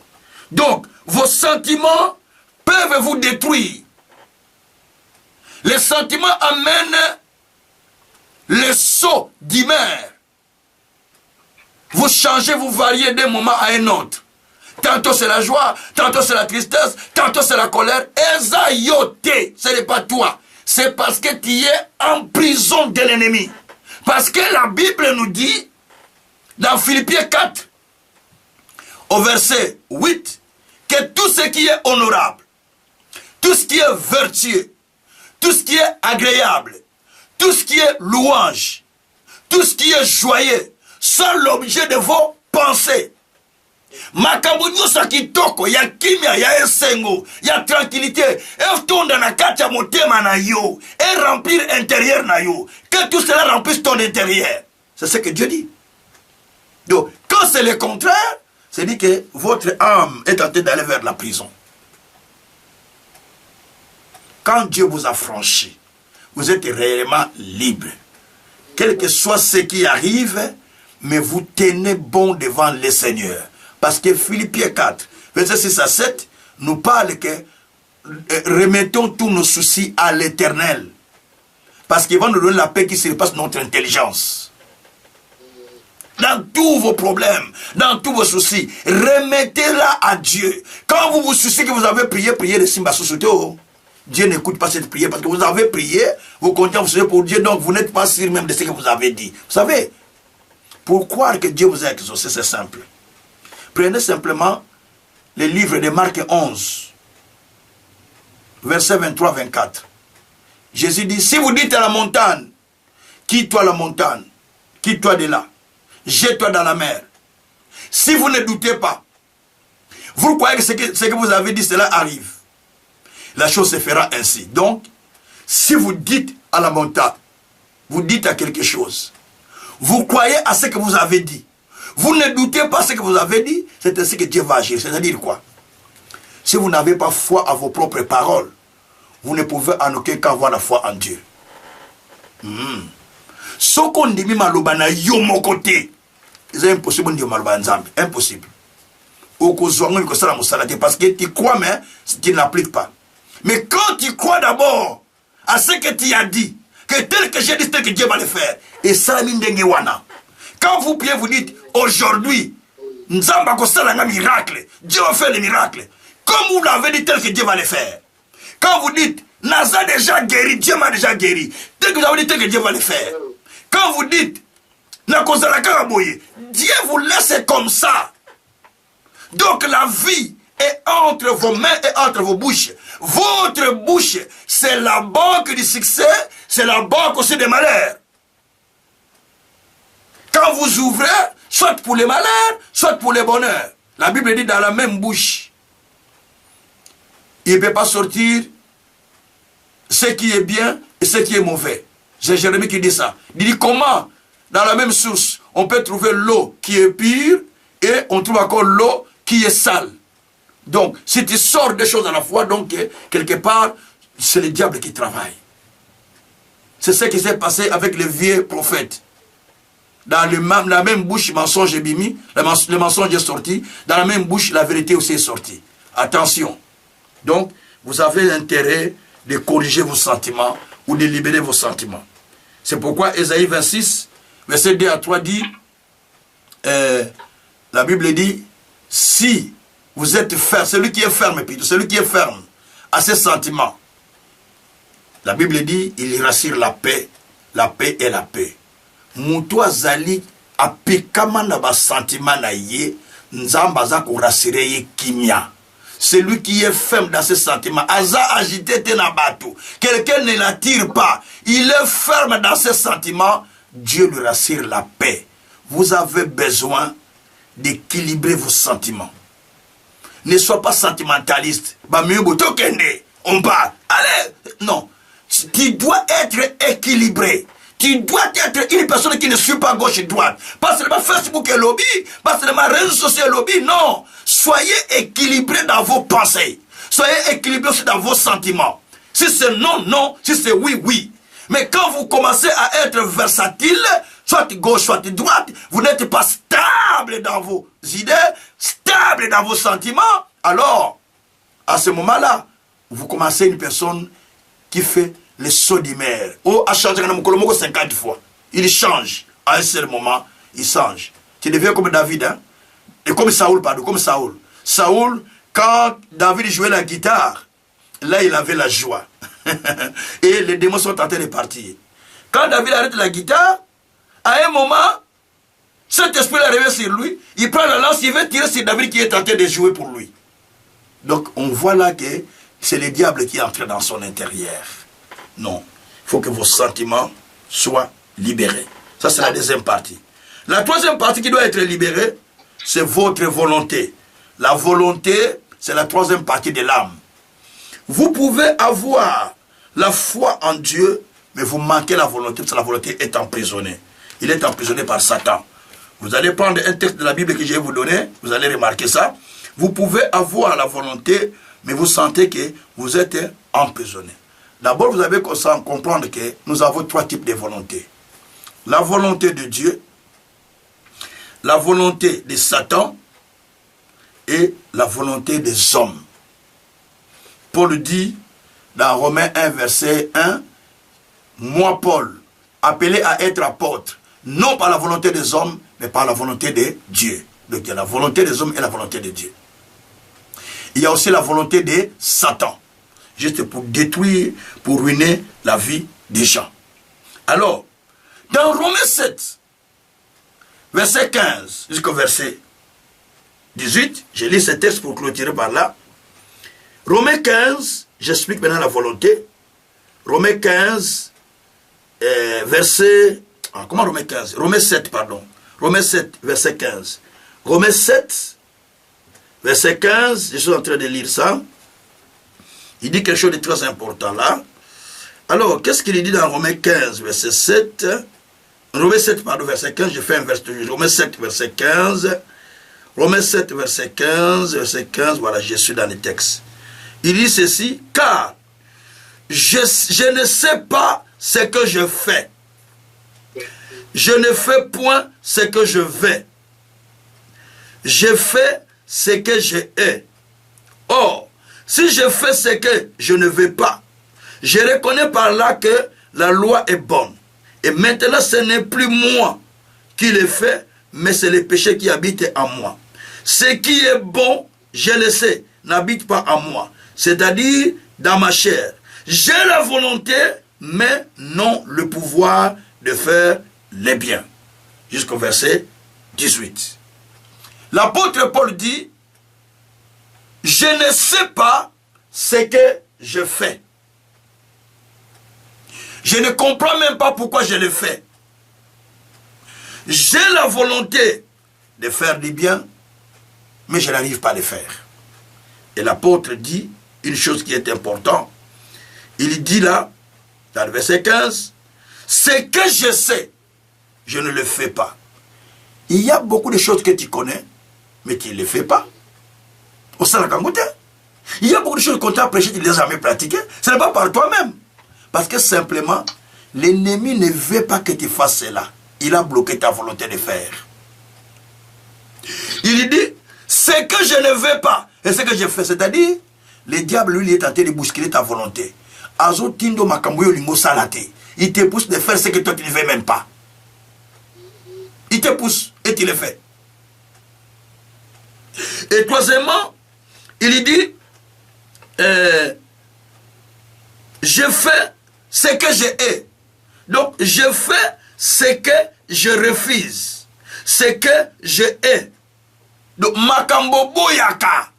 Donc, vos sentiments peuvent vous détruire. Les sentiments amènent le saut d'humeur. Vous changez, vous variez d'un moment à un autre. Tantôt c'est la joie, tantôt c'est la tristesse, tantôt c'est la colère. Esayoté, ce n'est pas toi. C'est parce que tu es en prison de l'ennemi. Parce que la Bible nous dit, dans Philippiens 4, au verset 8, que tout ce qui est honorable, tout ce qui est vertueux, tout ce qui est agréable, tout ce qui est louange, tout ce qui est joyeux, sont l'objet de vos pensées. Makambo nyonso kitoko ya kimia ya esengo ya tranquillité et tourne na kati ya motema na yo et remplir intérieur na yo, que tout cela remplisse ton intérieur. C'est ce que Dieu dit. Donc quand c'est le contraire, c'est dit que votre âme est en train d'aller vers la prison. Quand Dieu vous a franchi, vous êtes réellement libre. Quel que soit ce qui arrive, mais vous tenez bon devant le Seigneur. Parce que Philippiens 4, verset 6 à 7, nous parle que remettons tous nos soucis à l'Éternel. Parce qu'il va nous donner la paix qui surpasse notre intelligence. dans tous vos problèmes, dans tous vos soucis. Remettez-la à Dieu. Quand vous vous souciez que vous avez prié, priez de Simba Sosoto. Dieu n'écoute pas cette prière parce que vous avez prié, vous comptez vous souciez pour Dieu, donc vous n'êtes pas sûr même de ce que vous avez dit. Vous savez, pour croire que Dieu vous a exaucé, c'est simple. Prenez simplement le livre de Marc 11, versets 23-24. Jésus dit, si vous dites à la montagne, quitte-toi la montagne, quitte-toi de là, jette-toi dans la mer. Si vous ne doutez pas, vous croyez que ce que vous avez dit, cela arrive. La chose se fera ainsi. Donc, si vous dites à la montagne, vous dites à quelque chose, vous croyez à ce que vous avez dit, vous ne doutez pas ce que vous avez dit, c'est ainsi que Dieu va agir. C'est-à-dire quoi? Si vous n'avez pas foi à vos propres paroles, vous ne pouvez en aucun cas avoir la foi en Dieu. Ce qu'on dit, malobana yo mon côté, c'est impossible de dire malobana nzambe, impossible. Parce que tu crois, mais tu n'appliques pas. Mais quand tu crois d'abord à ce que tu as dit, que tel que j'ai dit, tel que Dieu va le faire, et ça, quand vous priez, vous dites, aujourd'hui, Nzamba kosala un miracle, Dieu va faire le miracle. Comme vous l'avez dit, tel que Dieu va le faire. Quand vous dites, Naza déjà guéri, Dieu m'a déjà guéri, tel que vous avez dit, tel que Dieu va le faire. Quand vous dites, Dieu vous laisse comme ça. Donc la vie est entre vos mains et entre vos bouches. Votre bouche, c'est la banque du succès, c'est la banque aussi des malheurs. Quand vous ouvrez, soit pour les malheurs, soit pour les bonheurs. La Bible dit dans la même bouche, il ne peut pas sortir ce qui est bien et ce qui est mauvais. C'est Jérémie qui dit ça. Il dit comment, dans la même source, on peut trouver l'eau qui est pure et on trouve encore l'eau qui est sale. Donc, si tu sors des choses à la fois, donc, quelque part, c'est le diable qui travaille. C'est ce qui s'est passé avec les vieux prophètes. Dans la même bouche, le mensonge est bimi, le mensonge est sorti. Dans la même bouche, la vérité aussi est sortie. Attention. Donc, vous avez intérêt de corriger vos sentiments ou de libérer vos sentiments. C'est pourquoi Ésaïe 26, verset 2 à 3 dit, la Bible dit, si vous êtes ferme, celui qui est ferme, celui qui est ferme à ses sentiments, la Bible dit, il rassure la paix est la paix. Moutou azali apekama na ba sentiment na ye, nzamba za ko rassurer ye kimia. Celui qui est ferme dans ses sentiments, aza agité te na bato, quelqu'un ne l'attire pas, il est ferme dans ses sentiments, Dieu lui rassure la paix. Vous avez besoin d'équilibrer vos sentiments. Ne sois pas sentimentaliste. On parle. Allez, non. Tu dois être équilibré. Tu dois être une personne qui ne suit pas gauche et droite. Pas seulement Facebook et lobby, pas seulement réseaux sociaux et lobby, non. Soyez équilibré dans vos pensées. Soyez équilibré aussi dans vos sentiments. Si c'est non, non. Si c'est oui, oui. Mais quand vous commencez à être versatile, soit gauche, soit droite, vous n'êtes pas stable dans vos idées, stable dans vos sentiments, alors, à ce moment-là, vous commencez une personne qui fait le saut d'humeur. Oh, a changé 50 fois. Il change. À un seul moment, il change. Tu deviens comme David, hein? Et comme Saoul, pardon, comme Saoul. Saoul, quand David jouait la guitare, là, il avait la joie. Et les démons sont en train de partir. Quand David arrête la guitare, à un moment, cet esprit est arrivé sur lui, il prend la lance, il veut tirer sur David qui est en train de jouer pour lui. Donc, on voit là que c'est le diable qui est entré dans son intérieur. Non. Il faut que vos sentiments soient libérés. Ça, c'est la deuxième partie. La troisième partie qui doit être libérée, c'est votre volonté. La volonté, c'est la troisième partie de l'âme. Vous pouvez avoir la foi en Dieu, mais vous manquez la volonté, parce que la volonté est emprisonnée. Il est emprisonné par Satan. Vous allez prendre un texte de la Bible que je vais vous donner, vous allez remarquer ça. Vous pouvez avoir la volonté, mais vous sentez que vous êtes emprisonné. D'abord, vous avez comprendre que nous avons trois types de volonté. La volonté de Dieu, la volonté de Satan et la volonté des hommes. Paul dit dans Romains 1, verset 1, « Moi, Paul, appelé à être apôtre, non par la volonté des hommes, mais par la volonté de Dieu. Donc il y a la volonté des hommes et la volonté de Dieu. Il y a aussi la volonté de Satan, juste pour détruire, pour ruiner la vie des gens. Alors, dans Romains 7, verset 15 jusqu'au verset 18, je lis ce texte pour clôturer par là. Romains 15, j'explique maintenant la volonté. Romains 15, verset... Ah, comment Romains 15? Romains 7, pardon. Romains 7, verset 15. Romains 7, verset 15, je suis en train de lire ça. Il dit quelque chose de très important là. Alors, qu'est-ce qu'il dit dans Romains 15, verset 7? Romains 7, pardon, verset 15, je fais un verset. Romains 7, verset 15. Romains 7, verset 15, verset 15, voilà, je suis dans le texte. Il dit ceci, car je ne sais pas ce que je fais. Je ne fais point ce que je vais. Je fais ce que je hais. Or, si je fais ce que je ne veux pas, je reconnais par là que la loi est bonne. Et maintenant, ce n'est plus moi qui le fais, mais c'est le péché qui habite en moi. Ce qui est bon, je le sais, n'habite pas en moi. C'est-à-dire dans ma chair. J'ai la volonté, mais non le pouvoir de faire les biens. Jusqu'au verset 18. L'apôtre Paul dit, je ne sais pas ce que je fais. Je ne comprends même pas pourquoi je le fais. J'ai la volonté de faire du bien, mais je n'arrive pas à le faire. Et l'apôtre dit une chose qui est importante. Il dit là, dans le verset 15, ce que je sais, je ne le fais pas. Il y a beaucoup de choses que tu connais, mais tu ne les fais pas. Au sein de la Kangote, il y a beaucoup de choses qu'on t'a prêché, tu ne les as jamais pratiquées. Ce n'est pas par toi-même. Parce que simplement, l'ennemi ne veut pas que tu fasses cela. Il a bloqué ta volonté de faire. Il dit, ce que je ne veux pas, et ce que je fais, c'est-à-dire, le diable, lui, il est tenté de bousculer ta volonté. Azo tindo makambuyo lingo salate. Il te pousse de faire ce que toi tu ne veux même pas. Il te pousse et tu le fais. Et troisièmement, il dit, je fais ce que je hais. Donc, je fais ce que je refuse. Ce que je hais. Donc, makambo boyaka.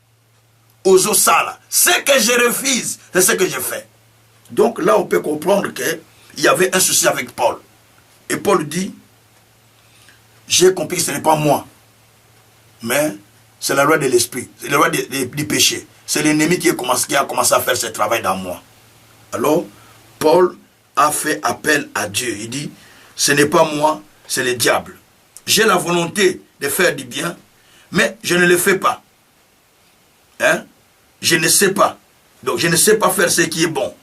Ozo sala. Ce que je refuse, c'est ce que je fais. Donc là, on peut comprendre qu'il y avait un souci avec Paul. Et Paul dit, j'ai compris que ce n'est pas moi, mais c'est la loi de l'esprit, c'est la loi du péché. C'est l'ennemi qui a commencé à faire ce travail dans moi. Alors, Paul a fait appel à Dieu. Il dit, ce n'est pas moi, c'est le diable. J'ai la volonté de faire du bien, mais je ne le fais pas. Hein? Je ne sais pas. Donc, je ne sais pas faire ce qui est bon.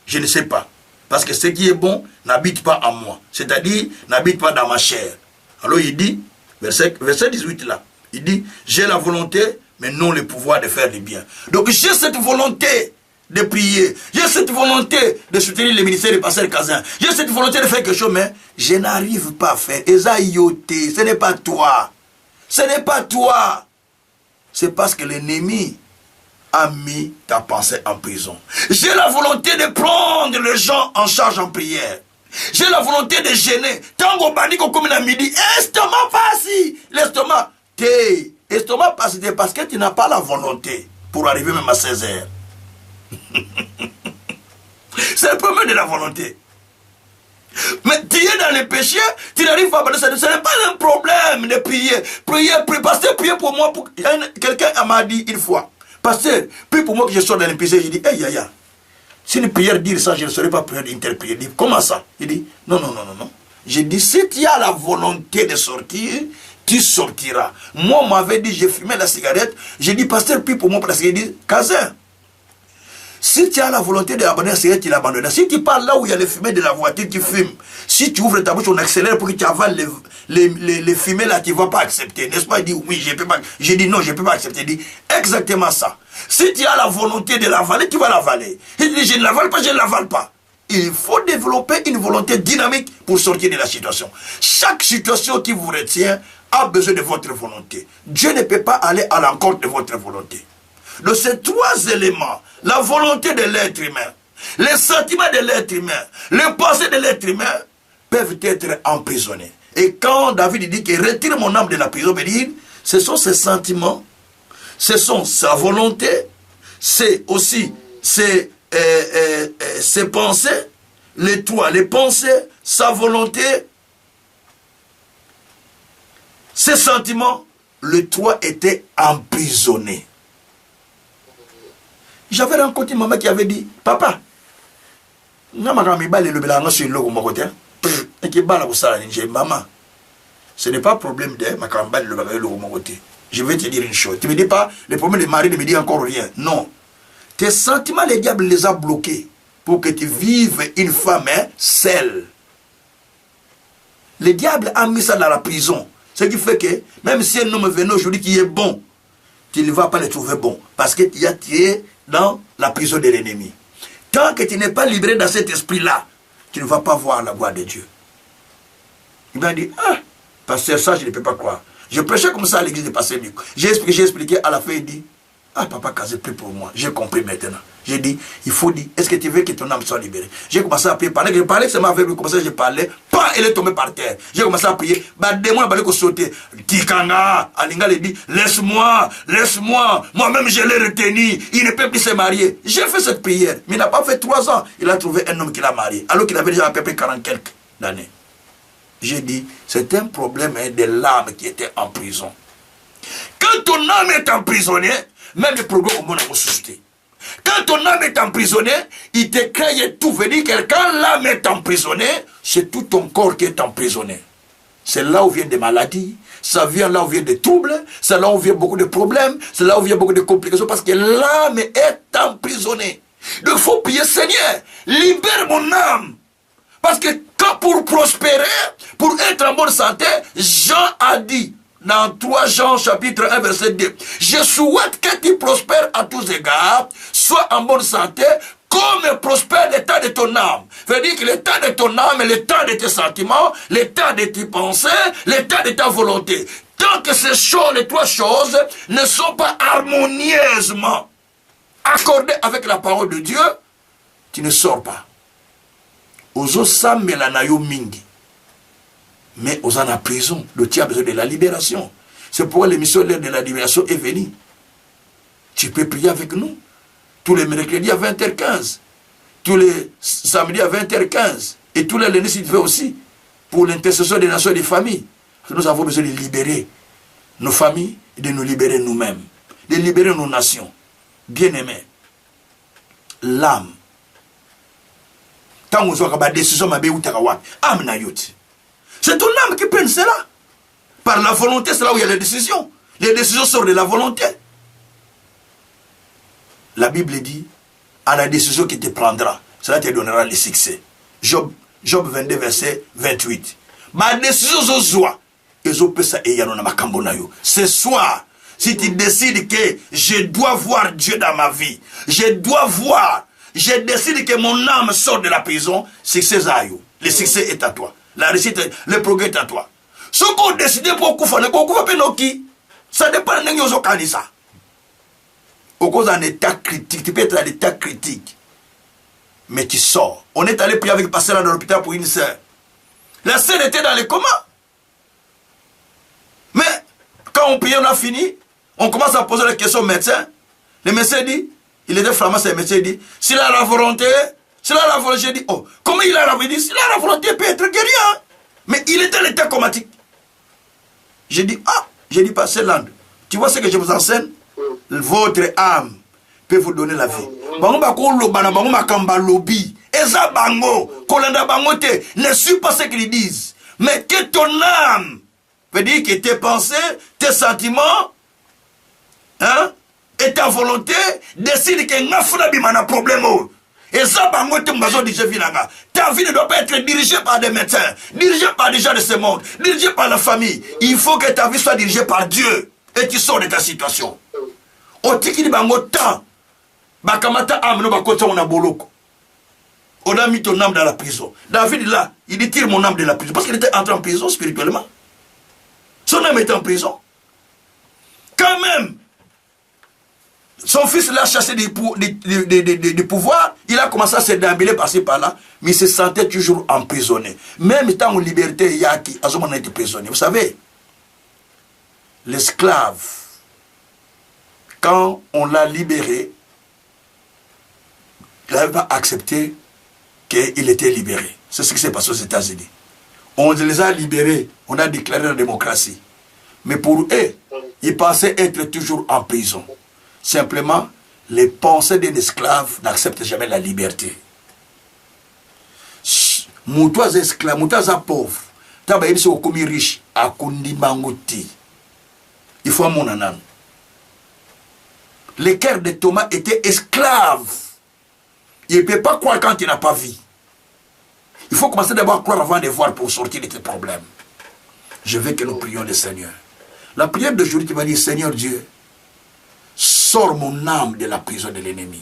Je ne sais pas. Parce que ce qui est bon n'habite pas en moi. C'est-à-dire, n'habite pas dans ma chair. Alors il dit, verset 18 là, il dit, j'ai la volonté, mais non le pouvoir de faire du bien. Donc j'ai cette volonté de prier. J'ai cette volonté de soutenir le ministère du pasteur Kazan. J'ai cette volonté de faire quelque chose, mais je n'arrive pas à faire. Esaïoté, ce n'est pas toi. Ce n'est pas toi. C'est parce que l'ennemi a mis ta pensée en prison. J'ai la volonté de prendre les gens en charge en prière. J'ai la volonté de gêner. Tango baniko comme à midi, estomac passi. L'estomac, estomac passi parce que tu n'as pas la volonté pour arriver même à 16 heures. C'est le problème de la volonté. Mais tu es dans les péchés, tu n'arrives pas à parler. Ce n'est pas un problème de prier. Prier, pasteur, prier pour moi. Quelqu'un m'a dit une fois, pasteur, prie pour moi que je sois dans les péchés. J'ai dit, hey, yaya. Si une prière dit ça, je ne serai pas prière d'interprier. Il dit, comment ça? Il dit, non. J'ai dit, si tu as la volonté de sortir, tu sortiras. Moi, on m'avait dit, j'ai fumé la cigarette. J'ai dit, pasteur, prie pour moi parce qu'il dit, Kazan. Si tu as la volonté d'abandonner la cigarette, tu l'abandonnes. Si tu parles là où il y a le fumée de la voiture, tu fumes. Si tu ouvres ta bouche, on accélère pour que tu avales les fumées là, tu ne vas pas accepter. N'est-ce pas? Il dit oui, je ne peux pas. J'ai dit non, je ne peux pas accepter. Il dit exactement ça. Si tu as la volonté de l'avaler, tu vas l'avaler. Il dit je ne l'avale pas, je ne l'avale pas. il faut développer une volonté dynamique pour sortir de la situation. Chaque situation qui vous retient a besoin de votre volonté. Dieu ne peut pas aller à l'encontre de votre volonté. De ces trois éléments, la volonté de l'être humain, les sentiments de l'être humain, les pensées de l'être humain peuvent être emprisonnés. Et quand David dit qu'il retire mon âme de la prison, il dit, ce sont ses sentiments, ce sont sa volonté, c'est aussi ses pensées, les trois, les pensées, sa volonté, ses sentiments, le toit était emprisonné. J'avais rencontré une maman qui avait dit, papa, maman, ce n'est pas problème de je vais te dire une chose. Tu ne me dis pas, le problème de mari ne me dit encore rien. Non. Tes sentiments, les diables les a bloqués pour que tu vives une femme seule. Le diable a mis ça dans la prison. Ce qui fait que, même si un homme venait aujourd'hui qui est bon, tu ne vas pas le trouver bon. Parce que tu es dans la prison de l'ennemi. Tant que tu n'es pas libéré dans cet esprit-là, tu ne vas pas voir la voix de Dieu. Il m'a dit, ah, pasteur, ça je ne peux pas croire. Je prêchais comme ça à l'église de pasteur Mico. J'ai expliqué, à la fin il dit, ah papa, Kazé, prie pour moi. J'ai compris maintenant. J'ai dit, il faut dire, est-ce que tu veux que ton âme soit libérée? J'ai commencé à prier, pendant que je parlais seulement avec lui, comme ça je parlais, pas, elle est tombée par terre. J'ai commencé à prier, bah démon a sauter. Tikanga, Alinga lui dit, laisse-moi, moi-même je l'ai retenu, il ne peut plus se marier. J'ai fait cette prière, mais il n'a pas fait 3 ans, il a trouvé un homme qui l'a marié, alors qu'il avait déjà à peu près 40 quelques années. J'ai dit, c'est un problème de l'âme qui était en prison. Quand ton âme est emprisonnée, même les problèmes au monde vont susciter. Quand ton âme est emprisonnée, il te crée tout. Veut dire que quand l'âme est emprisonnée, c'est tout ton corps qui est emprisonné. C'est là où viennent des maladies, ça vient là où vient des troubles, c'est là où vient beaucoup de problèmes, c'est là où vient beaucoup de complications, parce que l'âme est emprisonnée. Donc il faut prier, Seigneur, libère mon âme. Parce que quand pour prospérer, pour être en bonne santé, Jean a dit, dans 3 Jean chapitre 1 verset 2, je souhaite que tu prospères à tous égards, sois en bonne santé, comme prospère l'état de ton âme. Ça veut dire que l'état de ton âme est l'état de tes sentiments, l'état de tes pensées, l'état de ta volonté. Tant que ces choses, les 3 choses, ne sont pas harmonieusement accordées avec la parole de Dieu, tu ne sors pas. Ozo samela na yo mingi. Mais aux en prison, le tien a besoin de la libération. C'est pourquoi l'émission L'heure de la libération est venue. Tu peux prier avec nous. Tous les mercredis à 20h15. Tous les samedis à 20h15. Et tous les lundis, si tu veux aussi. Pour l'intercession des nations et des familles. Nous avons besoin de libérer nos familles et de nous libérer nous-mêmes. De libérer nos nations. Bien-aimés. L'âme. Tant qu'on a des décisions, c'est ton âme qui prend cela. Par la volonté, c'est là où il y a les décisions. Les décisions sortent de la volonté. La Bible dit, à la décision qui te prendra, cela te donnera le succès. Job 22, verset 28. Ma décision, ce soir, si tu décides que je dois voir Dieu dans ma vie, je décide que mon âme sort de la prison, succès à you. Le succès est à toi. La réussite, le progrès est à toi. Ce qu'on décide pour Koufa, ça dépend de nous ça. Au cause d'un état critique, tu peux être dans l'état critique, mais tu sors. On est allé prier avec le pasteur dans l'hôpital pour une sœur. La sœur était dans les comas. Mais quand on prie, on a fini, on commence à poser la question au médecin. Le médecin dit, il était flamand, c'est le médecin dit, s'il a la volonté, j'ai dit, oh, comment il a la volonté? S'il a la volonté, il peut être guéri, hein? Mais il était à l'état comatique. J'ai dit, pasteur Land, tu vois ce que je vous enseigne? Votre âme peut vous donner la vie. Ne suis pas ce qu'ils disent. Mais que ton âme, veut dire que tes pensées, tes sentiments, hein, et ta volonté décident que tu as un problème. Et ça, ta vie ne doit pas être dirigée par des médecins, dirigée par des gens de ce monde, dirigée par la famille. Il faut que ta vie soit dirigée par Dieu. Et tu sors de ta situation. Au tiki bango temps, bakamata amno bakota on a boloko. On a mis ton âme dans la prison. David, là, il dit, tire mon âme de la prison. Parce qu'il était entré en prison spirituellement. Son âme était en prison. Quand même, son fils l'a chassé du pouvoir. Il a commencé à se déambuler par-ci par-là. Mais il se sentait toujours emprisonné. Même étant en liberté, il y a qui a été prisonnier. Vous savez, l'esclave, quand on l'a libéré, il n'avait pas accepté qu'il était libéré. C'est ce qui s'est passé aux États-Unis. On les a libérés, on a déclaré la démocratie. Mais pour eux, ils pensaient être toujours en prison. Simplement, les pensées d'un esclave n'acceptent jamais la liberté. Moutois esclave, moutois pauvre, t'as dit au commis riche, à kundi mangoti. Il faut mon anan. Le cœur de Thomas était esclave. Il ne peut pas croire quand il n'a pas vu. Il faut commencer d'abord à croire avant de voir pour sortir de tes problèmes. Je veux que nous prions le Seigneur. La prière d'aujourd'hui, tu vas dire, Seigneur Dieu, sors mon âme de la prison de l'ennemi.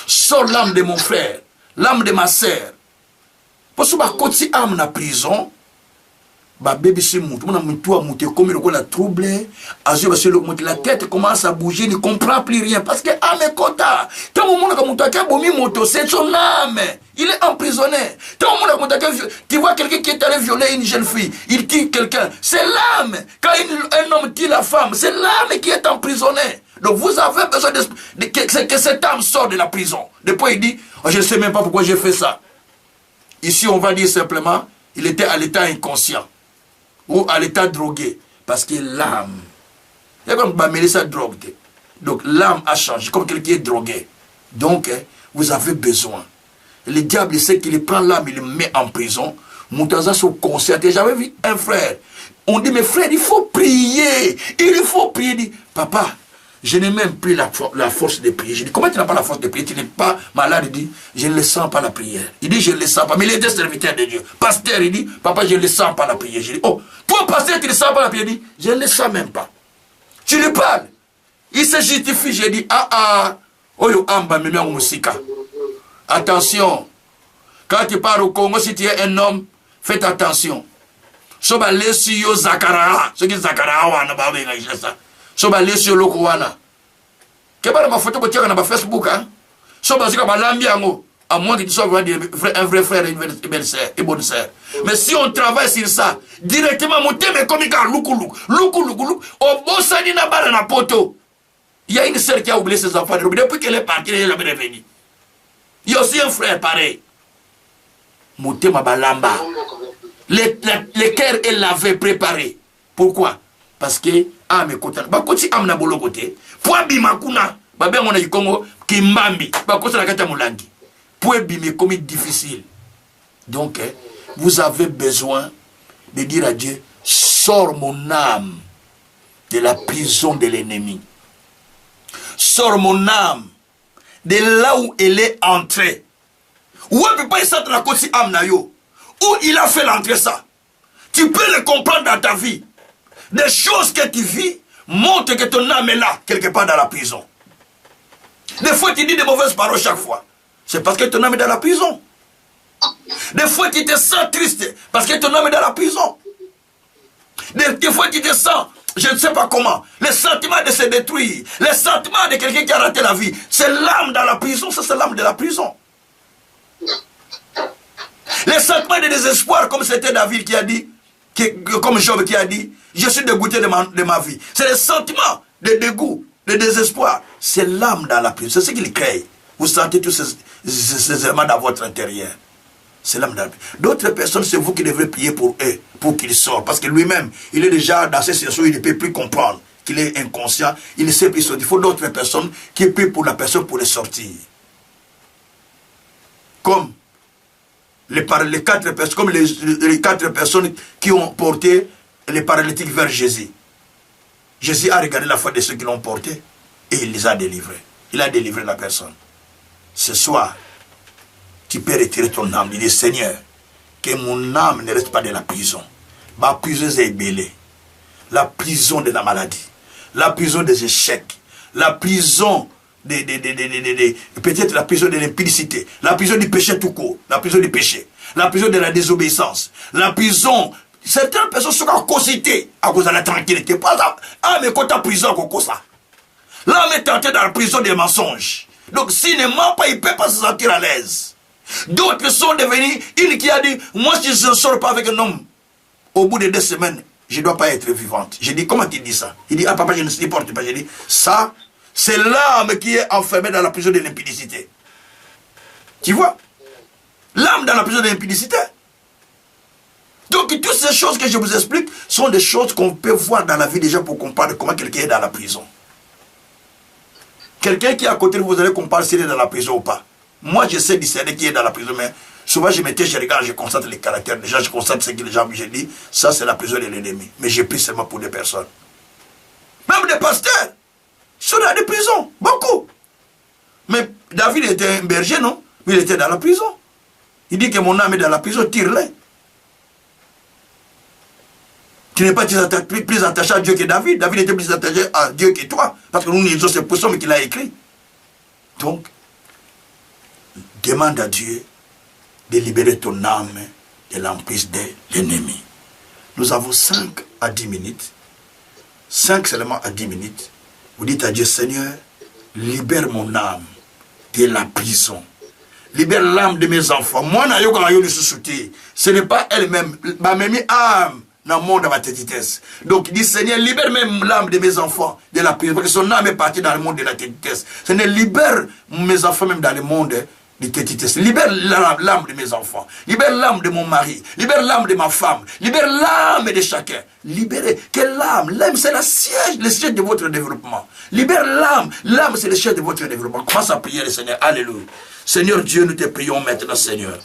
Sors l'âme de mon frère, l'âme de ma sœur. Parce que quand tu as la prison, bah bébé c'est moutou, on a moutou comme il a troublé, la tête commence à bouger, il ne comprend plus rien parce que âme kota. Tant au monde comme toi qui a bomi moto, c'est son âme, il est emprisonné. Tant au monde comme toi tu vois quelqu'un qui est allé violer une jeune fille, il tue quelqu'un, c'est l'âme. Quand un homme tue la femme, c'est l'âme qui est emprisonné. Donc vous avez besoin que cette âme sorte de la prison. Depuis il dit, oh, je ne sais même pas pourquoi j'ai fait ça. Ici on va dire simplement, il était à l'état inconscient. Ou à l'état drogué. Parce que l'âme. Il y a comme ça drogue. Donc l'âme a changé. Comme quelqu'un qui est drogué. Donc vous avez besoin. Le diable sait qu'il prend l'âme, il le met en prison. Moutaza se concerte. J'avais vu un frère. On dit, mais frère, il faut prier. Il faut prier. Il dit, papa, je n'ai même plus la force de prier. Je dis, comment tu n'as pas la force de prier? Tu n'es pas malade? Il dit, je ne le sens pas la prière. Il dit, je ne le sens pas. Mais il est des serviteurs de Dieu. Pasteur, il dit, papa, je ne le sens pas la prière. Je dis, oh, toi, pasteur, tu ne sens pas la prière? Il dit, je ne le sens même pas. Tu lui parles. Il se justifie. Je dis, oyo amba mimia musika. Attention. Quand tu pars au Congo, si tu es un homme, faites attention. Soba lesio zakara. Ce qui est zakara, wana ba benga ça. Soba lesio loko wana. Keba na photo botia na Facebook hein. Soba zika balambi yango. À moins que tu sois un vrai frère et une bonne sœur. Mais si on travaille sur ça, directement mon thème est comme loukou, au bossani na bala na poto. Il y a une sœur qui a oublié ses enfants. Depuis qu'elle est partie, elle est jamais revenue. Il y a aussi un frère pareil. Mon thème à balamba. Le cœur est lavé, préparé. Pourquoi? Parce que ame kota. Ba koti amna bolo côté. Point bimakuna. Ba ben on a Congo kimbambi. Ba kota la kata mulangi. Point bimé comme difficile. Donc vous avez besoin de dire à Dieu, sors mon âme de la prison de l'ennemi. Sors mon âme de là où elle est entrée. Où elle peut pas être la koti amna yo. Où il a fait l'entrée ça. Tu peux le comprendre dans ta vie. Des choses que tu vis montrent que ton âme est là, quelque part dans la prison. Des fois, tu dis de mauvaises paroles chaque fois. C'est parce que ton âme est dans la prison. Des fois, tu te sens triste parce que ton âme est dans la prison. Des fois, tu te sens, je ne sais pas comment, le sentiment de se détruire, le sentiment de quelqu'un qui a raté la vie. C'est l'âme dans la prison, ça c'est l'âme de la prison. Les sentiments de désespoir, comme c'était David qui a dit, comme Job qui a dit, je suis dégoûté de ma vie. C'est le sentiment de dégoût, de désespoir. C'est l'âme dans la prison. C'est ce qu'il crée. Vous sentez tous ces éléments dans votre intérieur. C'est l'âme dans la prison. D'autres personnes, c'est vous qui devrez prier pour eux, pour qu'ils sortent. Parce que lui-même, il est déjà dans cette situation, il ne peut plus comprendre qu'il est inconscient. Il ne sait plus sortir. Il faut d'autres personnes qui prient pour la personne pour les sortir. Comme les quatre personnes qui ont porté les paralytiques vers Jésus. Jésus a regardé la foi de ceux qui l'ont porté et il les a délivrés. Il a délivré la personne. Ce soir, tu peux retirer ton âme. Il dit, Seigneur, que mon âme ne reste pas dans la prison. Ma prison est bêlée. La prison de la maladie. La prison des échecs. La prison peut-être la prison de l'impudicité, la prison du péché tout court, la prison du péché, la prison de la désobéissance, la prison. Certaines personnes sont causités à cause de la tranquillité. Pas ça. Ah, mais quand tu as prison, c'est ça. Là, on est tenté dans la prison des mensonges. Donc, s'il ne ment pas, il ne peut pas se sentir à l'aise. D'autres sont devenus, il qui a dit, moi, si je ne sors pas avec un homme, au bout de 2 semaines, je ne dois pas être vivante. J'ai dit, comment tu dis ça? Il dit, ah papa, je ne supporte pas. J'ai dit, ça, c'est l'âme qui est enfermée dans la prison de l'impudicité. Tu vois? L'âme dans la prison de l'impudicité. Donc, toutes ces choses que je vous explique sont des choses qu'on peut voir dans la vie des gens pour comprendre comment quelqu'un est dans la prison. Quelqu'un qui est à côté de vous, vous allez comparer s'il est dans la prison ou pas. Moi, je sais discerner qui est dans la prison, mais souvent, je me tais, je regarde, je constate les caractères des gens, je constate ce que les gens me disent. Ça, c'est la prison de l'ennemi. Mais j'ai pris seulement pour des personnes. Même des pasteurs sont dans des prisons, beaucoup. Mais David était un berger, non? Mais il était dans la prison. Il dit que mon âme est dans la prison, tire-les. Tu n'es pas plus attaché à Dieu que David. David était plus attaché à Dieu que toi. Parce que nous lisons ces psaumes qu'il a écrit. Donc, demande à Dieu de libérer ton âme de l'emprise de l'ennemi. Nous avons 5 à 10 minutes. 5 seulement à 10 minutes. Vous dites à Dieu, Seigneur, libère mon âme de la prison. Libère l'âme de mes enfants. Moi, ce n'est pas elle-même. Ma même âme. Dans le monde de ma tétitesse. Donc il dit, Seigneur, libère même l'âme de mes enfants de la prison. Parce que son âme est partie dans le monde de la tétitesse. Seigneur, libère mes enfants même dans le monde de tétitesse. Libère l'âme de mes enfants. Libère l'âme de mon mari. Libère l'âme de ma femme. Libère l'âme de chacun. Libérez. Quelle l'âme? L'âme, c'est le siège de votre développement. Libère l'âme. L'âme, c'est le siège de votre développement. Commence à prier le Seigneur. Alléluia. Seigneur Dieu, nous te prions maintenant, Seigneur.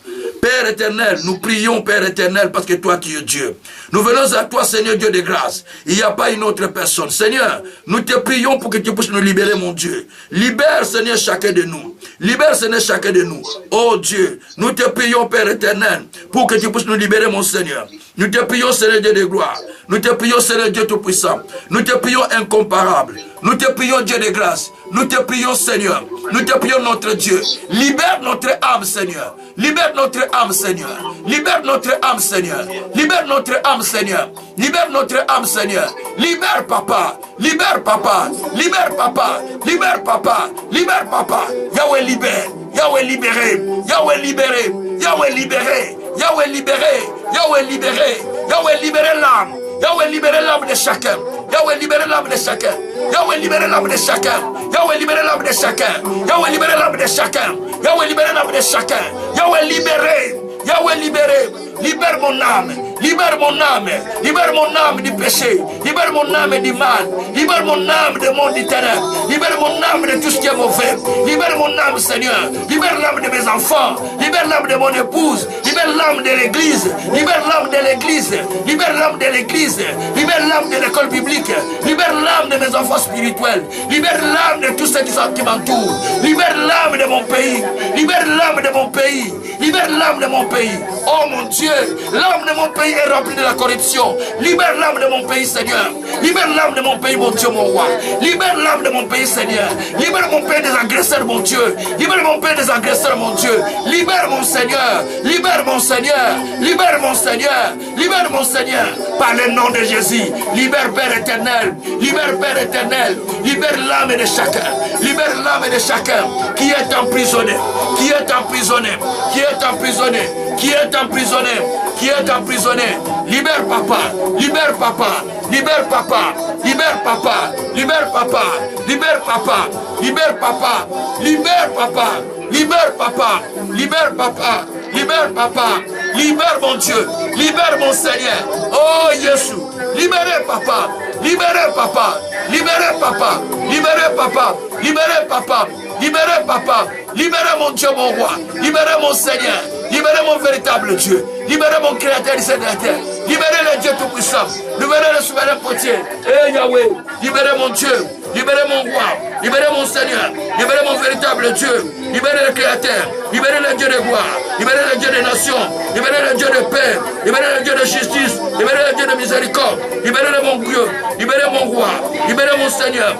Père éternel, nous prions, Père éternel, parce que toi, tu es Dieu. Nous venons à toi, Seigneur Dieu de grâce. Il n'y a pas une autre personne. Seigneur, nous te prions pour que tu puisses nous libérer, mon Dieu. Libère, Seigneur, chacun de nous. Libère, Seigneur, chacun de nous. Oh Dieu, nous te prions, Père éternel, pour que tu puisses nous libérer, mon Seigneur. Nous te prions, Seigneur Dieu de gloire. Nous te prions, Seigneur Dieu tout-puissant. Nous te prions incomparable. Nous te prions, Dieu de grâce. Nous te prions, Seigneur. Nous te prions, notre Dieu. Libère notre âme, Seigneur. Libère notre âme, Seigneur. Libère notre âme, Seigneur. Libère notre âme, Seigneur. Libère notre âme, Seigneur. Libère, Papa. Libère, Papa. Libère, Papa. Libère, Papa. Libère, Papa. Yahweh, libère. Yahweh, libéré. Yahweh, libéré. Yahweh, libéré. Yahweh, libéré. Yahweh, libéré. Yahweh, libéré l'âme. Yahweh, libérez l'âme de chacun. Yahweh, libérez l'âme de chacun. Yahweh, libérez l'âme de chacun. Yahweh, libérez l'âme de chacun. Yahweh, libérez l'âme de chacun. Yahweh, libérez l'âme de chacun. Yahweh, libérez. Yahweh, libérez. Libère mon âme. Libère mon âme. Libère mon âme du péché. Libère mon âme du mal. Libère mon âme du monde du ténèbres. Libère mon âme de tout ce qui est mauvais. Libère mon âme, Seigneur. Libère l'âme de mes enfants. Libère l'âme de mon épouse. Libère l'âme de l'église. Libère l'âme de l'église. Libère l'âme de l'église. Libère l'âme de l'école biblique. Libère l'âme de mes enfants spirituels. Libère l'âme de tous ceux qui m'entourent. Libère l'âme de mon pays. Libère l'âme de mon pays. Libère l'âme de mon pays. Oh mon Dieu, l'âme de mon pays est remplie de la corruption. Libère l'âme de mon pays, Seigneur. Libère l'âme de mon pays, mon Dieu, mon roi. Libère l'âme de mon pays, Seigneur. Libère mon pays des agresseurs, mon Dieu. Libère mon pays des agresseurs, mon Dieu. Libère mon Seigneur. Libère mon Seigneur. Libère mon Seigneur. Libère mon Seigneur. Par le nom de Jésus. Libère, Père éternel. Libère, Père éternel. Libère l'âme de chacun. Libère l'âme de chacun qui est emprisonné. Qui est emprisonné. Qui est emprisonné. Qui est emprisonné. Qui est emprisonné. Libère papa. Libère papa. Libère papa. Libère papa. Libère papa. Libère papa. Libère papa. Libère papa. Libère papa. Libère papa. Libère papa. Libère mon Dieu. Libère mon Seigneur. Oh Jésus. Libérez papa. Libérez papa. Libérez papa. Libérez papa. Libérez papa. Libérez papa. Libérez mon Dieu, mon roi. Libérez mon Seigneur. Libérez mon véritable Dieu. Libérez mon créateur du ciel et de la terre. Libérez le Dieu tout-puissant. Libérez le souverain potier. Eh Yahweh. Libérez mon Dieu. Libérez mon roi. Libérez mon Seigneur. Libérez mon véritable Dieu. Libérez le créateur. Libérez le Dieu de gloire. libérez le Dieu des nations, libérez le Dieu de paix, libérez le Dieu de justice, libérez le Dieu de miséricorde, libérez mon Dieu, libérez mon roi, libérez mon Seigneur,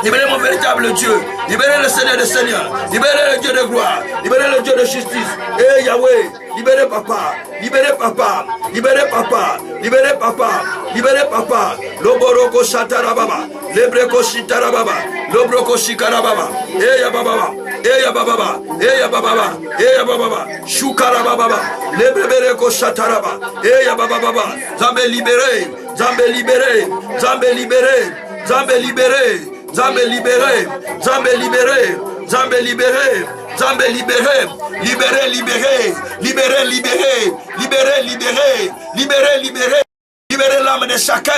libérez mon véritable Dieu, libérez le Seigneur des Seigneurs, libérez le Dieu de gloire, libérez le Dieu de justice. Eh Yahweh, libérez papa, libérez papa, libérez papa, libérez papa, libérez papa. Loboroko shatarababa, lebreko shitarababa, lobroko shikarababa, eh ya baba, eh ya baba, eh ya baba, eh ya baba, shukarababa, lebrebereko shataraba, eh ya baba, Zambé libéré, Zambé libéré, Zambé libéré, Zambé libéré, Zambé libéré, Zambé libéré, Zambé libéré, Zambé libéré, libéré, libéré, libéré, libéré, libéré, libéré, libéré, libéré. Libérez l'âme de chacun,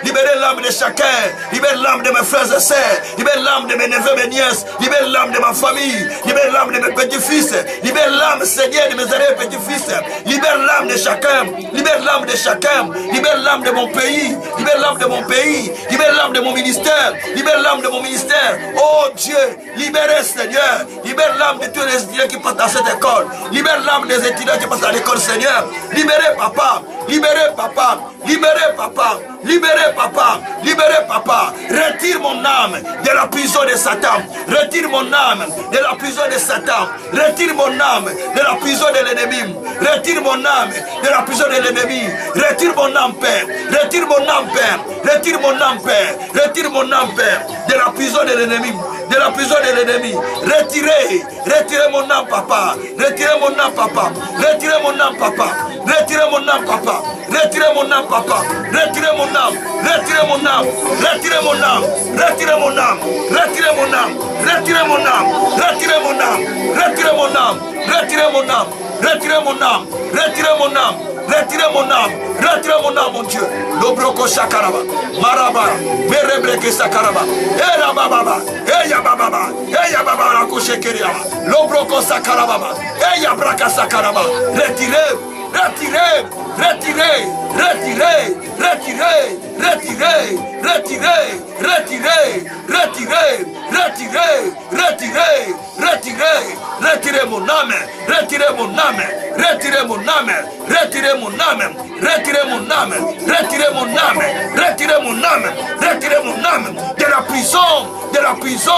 libérez l'âme de chacun, libérez l'âme de mes frères et sœurs, libérez l'âme de mes neveux, mes nièces, libérez l'âme de ma famille, libérez l'âme de mes petits-fils, libérez l'âme, Seigneur, de mes arrière petits-fils, libère l'âme de chacun, libère l'âme de chacun, libère l'âme de mon pays, libère l'âme de mon pays, libère l'âme de mon ministère, libère l'âme de mon ministère. Oh Dieu, libérez Seigneur, libère l'âme de tous les étudiants qui passent dans cette école, libère l'âme des étudiants qui passent à l'école Seigneur, libérez papa, libérez papa, libérez papa, libérez papa, libérez papa, retire mon âme de la prison de Satan, retire mon âme de la prison de Satan, retire mon âme de la prison de l'ennemi, retire mon âme de la prison de l'ennemi, retire mon âme Père, retire mon âme Père, retire mon âme Père, retire mon âme Père de la prison de l'ennemi, de la prison de l'ennemi, retirez, retirez mon âme papa, retirez mon âme papa, retirez mon âme papa, retirez mon âme papa, retirez mon âme papa, retirez mon âme, retirez mon âme, retirez mon âme, retirez mon âme, retirez mon âme, retirez mon âme, retirez mon âme, retirez mon âme, retirez mon âme, retirez mon âme, retirez mon âme, retirez mon âme, retirez mon âme, mon Dieu. Lobroko shakaraba, maraba, merebreke sakaraba, eya bababa, eya bababa, eya bababa la koshekeria, lobroko sakaraba, eya braka sakaraba, retirez, retirez, retirez, retirez, retirez, retirez, retirez, retirez, retirez, retirez, retirez, retirez, retirez mon âme, retirez mon âme, retirez mon âme, retirez mon âme, retirez mon âme, retirez mon âme, retirez mon âme, retirez mon âme de la prison, de la prison,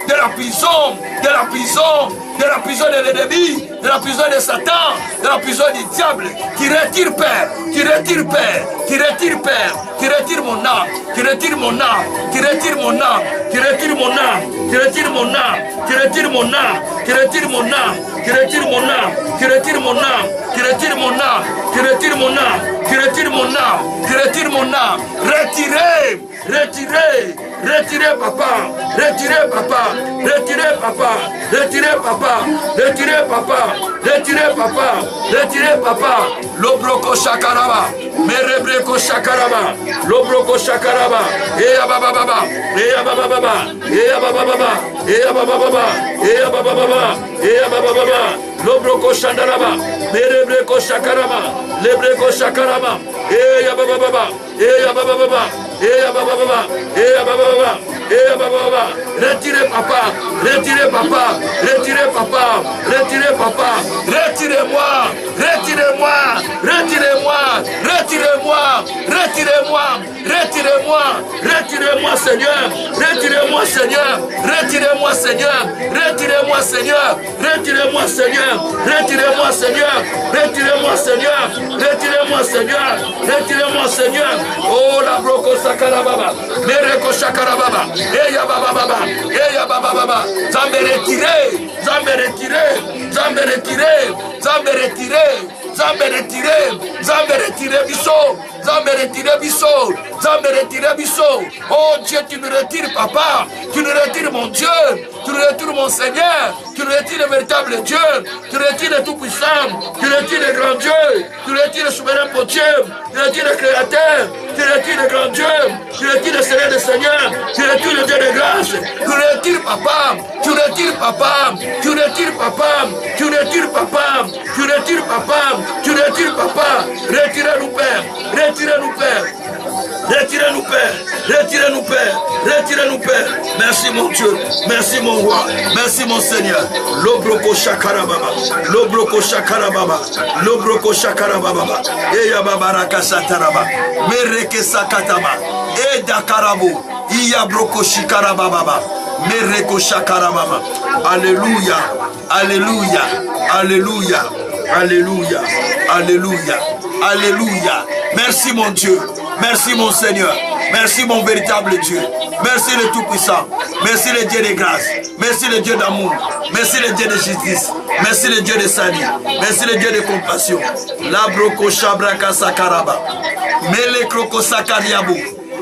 de la prison, de la prison, de la prison de l'ennemi, de la prison de Satan, de la prison du diable, qui retire Père, qui retire Père, qui retire Père, qui retire mon âme, qui retire mon âme, qui retire mon âme, qui retire mon âme, qui retire mon âme, qui retire mon âme, qui retire mon âme, qui retire mon âme, qui retire mon âme, qui retire mon âme, qui retire mon âme, qui retire mon âme, qui retire mon âme, retirez, retirez, retirez papa, retirez papa, retirez papa, retirez papa, retirez papa, retirez papa, retirez papa, lobroko shakaraba, merebreko shakaraba, lobroko shakaraba, eya baba baba, eya baba baba, eya baba baba, eya baba baba, eya baba baba, eya baba baba, lobroko shandaraba, merebreko shakaraba, lebreko shakaraba, eya baba baba, eya baba baba, eya baba baba, eya baba baba, eya baba baba, retirez papa, retirez papa, retirez papa, retirez papa, retirez-moi, retirez-moi, retirez-moi, retirez-moi, retirez-moi, retirez-moi, retirez-moi Seigneur, retirez-moi Seigneur, retirez-moi Seigneur, retirez-moi Seigneur, retirez-moi Seigneur, retirez-moi Seigneur, retirez-moi Seigneur, retirez-moi Seigneur, retirez-moi Seigneur, oh la broko sakarababa, mereko sakarababa, eya baba baba, eya baba baba, Zambé retiré, Zambé retiré, Zambé retiré, Zambé retiré, Zambé retiré, Zambé retiré biso, Zambé retiré biso, Zambé retiré biso. Oh Dieu, tu nous retires papa, tu nous retires mon Dieu, tu nous retires mon Seigneur, tu nous retires le véritable Dieu, tu retires le tout-puissant, tu retires le grand Dieu, tu retires le souverain pour Dieu, tu retires le créateur, tu retires le grand Dieu, tu retires le Seigneur des Seigneurs, tu retires le Dieu de grâce, tu retires papa, tu retires papa, tu retires papa, tu retires papa, tu retires papa, tu retires papa, retirez-nous Père, retirez-nous Père, Retirez-nous, Père. Retirez-nous, Père. Retirez-nous, Père. Merci, mon Dieu. Merci, mon roi. Merci, mon Seigneur. Lobroko shakarababa. Lobroko shakarababa. Lobroko shakarababa. Eya babaraka sataraba. Mereke sakatama. Eda karabu. Iya broko shikarababa. Mereko shakarababa. Alléluia. Alléluia. Alléluia. Alléluia. Alléluia. Alléluia. Merci, mon Dieu. Merci, mon Seigneur. Merci, mon véritable Dieu. Merci, le Tout-Puissant. Merci, le Dieu de grâce. Merci, le Dieu d'amour. Merci, le Dieu de justice. Merci, le Dieu de salut. Merci, le Dieu de compassion. La broko shabraka sakaraba. Mele kroko sakariabu.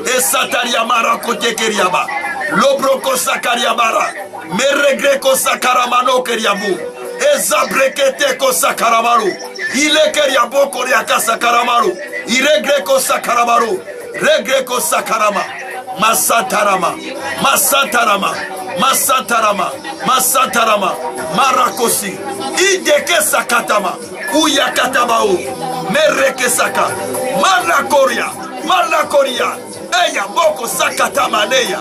Et satariamara kote keriaba. Lobroko sakariabara. Meregreko sakaramano keriabu. Et zabrekete ko sakaramaru. Il est keriabo koriaka sakaramaru. Iregreko sakaramaru. Regreko sakarama. Masatarama. Masatarama. Masatarama. Masatarama. Marakosi. Ideke sakatama. Uyakatabao. Mereke saka. Marakoria. Marakoria. Eya boko sakatama neya.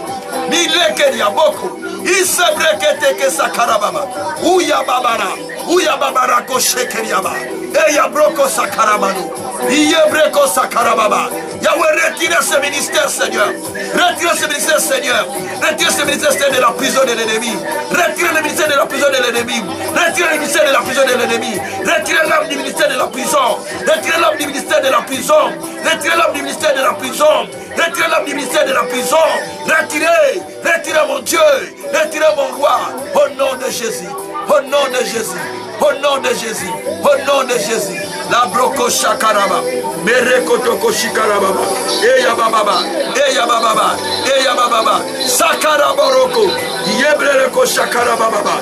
Milekeria boko. Isebrekete ke sakarababa. Uya babara. Uya babara ko shekeriaba. Eya broko sakaramano. Iyebreko sakarababa. Yahweh, retirez ce ministère, Seigneur. Retirez ce ministère, Seigneur. Retirez ce ministère de la prison de l'ennemi. Retirez le ministère de la prison de l'ennemi. Retirez le ministère de la prison de l'ennemi. Retirez l'âme du ministère de la prison. Retirez l'âme du ministère de la prison. Retirez l'âme du ministère de la prison. Retirez l'âme du ministère de la prison. Retirez. Retirez mon Dieu. Retirez mon roi. Au nom de Jésus. Au nom de Jésus. Au nom de Jésus. Au nom de Jésus. La broko shakaraba. Merekotoko shikaraba. Eya bababa. Eya bababa. Eya bababa. Sakaraboroko. Yebreko shakaraba baba.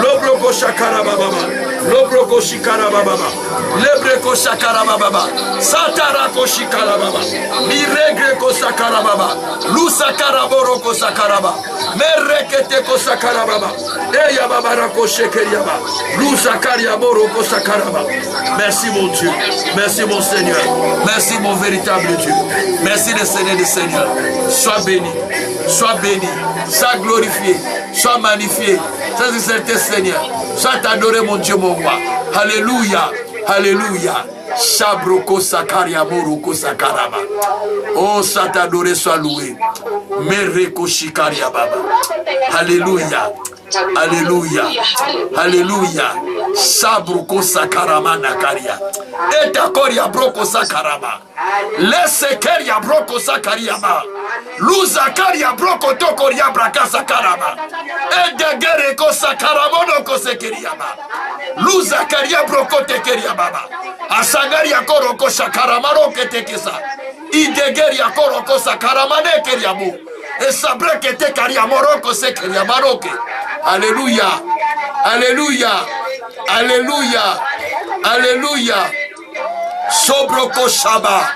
Lobroko shakaraba baba. Lobroko shikaraba baba. Lebreko shakaraba baba. Satarako shikaraba baba. Miregreko sakaraba baba. Lusakaraboroko sakaraba. Mereketeko sakaraba baba. Eya babarako shekeriaba. Lusakariaboroko sakaraba. Merci mon Dieu. Merci mon Seigneur. Merci mon véritable Dieu. Merci le Seigneur des Seigneurs. Sois béni. Sois béni. Sois glorifié. Sois magnifié. Sois exalté Seigneur. Sois adoré mon Dieu mon roi. Alléluia. Alléluia. Shabroko sakaria moroko sakaraba. Oh, sois adoré, sois loué. Mereko shikaria baba. Alléluia. Alléluia. Alléluia. Sabruko sakarama nakaria. Eta koria broko sakarama. Lese keria broko sakariama. Luza karia broko tokoria braka sakarama. Edegere ko sakaramono ko sekeriama. Luza karia broko tekeria baba. Asagaria koro ko sakaramaro ke tekesa. Idegeria koro ko sakaramane keriamu. Esabreke tekaria moroko sekeria maroke. Alléluia. Alléluia. Alléluia. Alléluia. Sobroko shaba.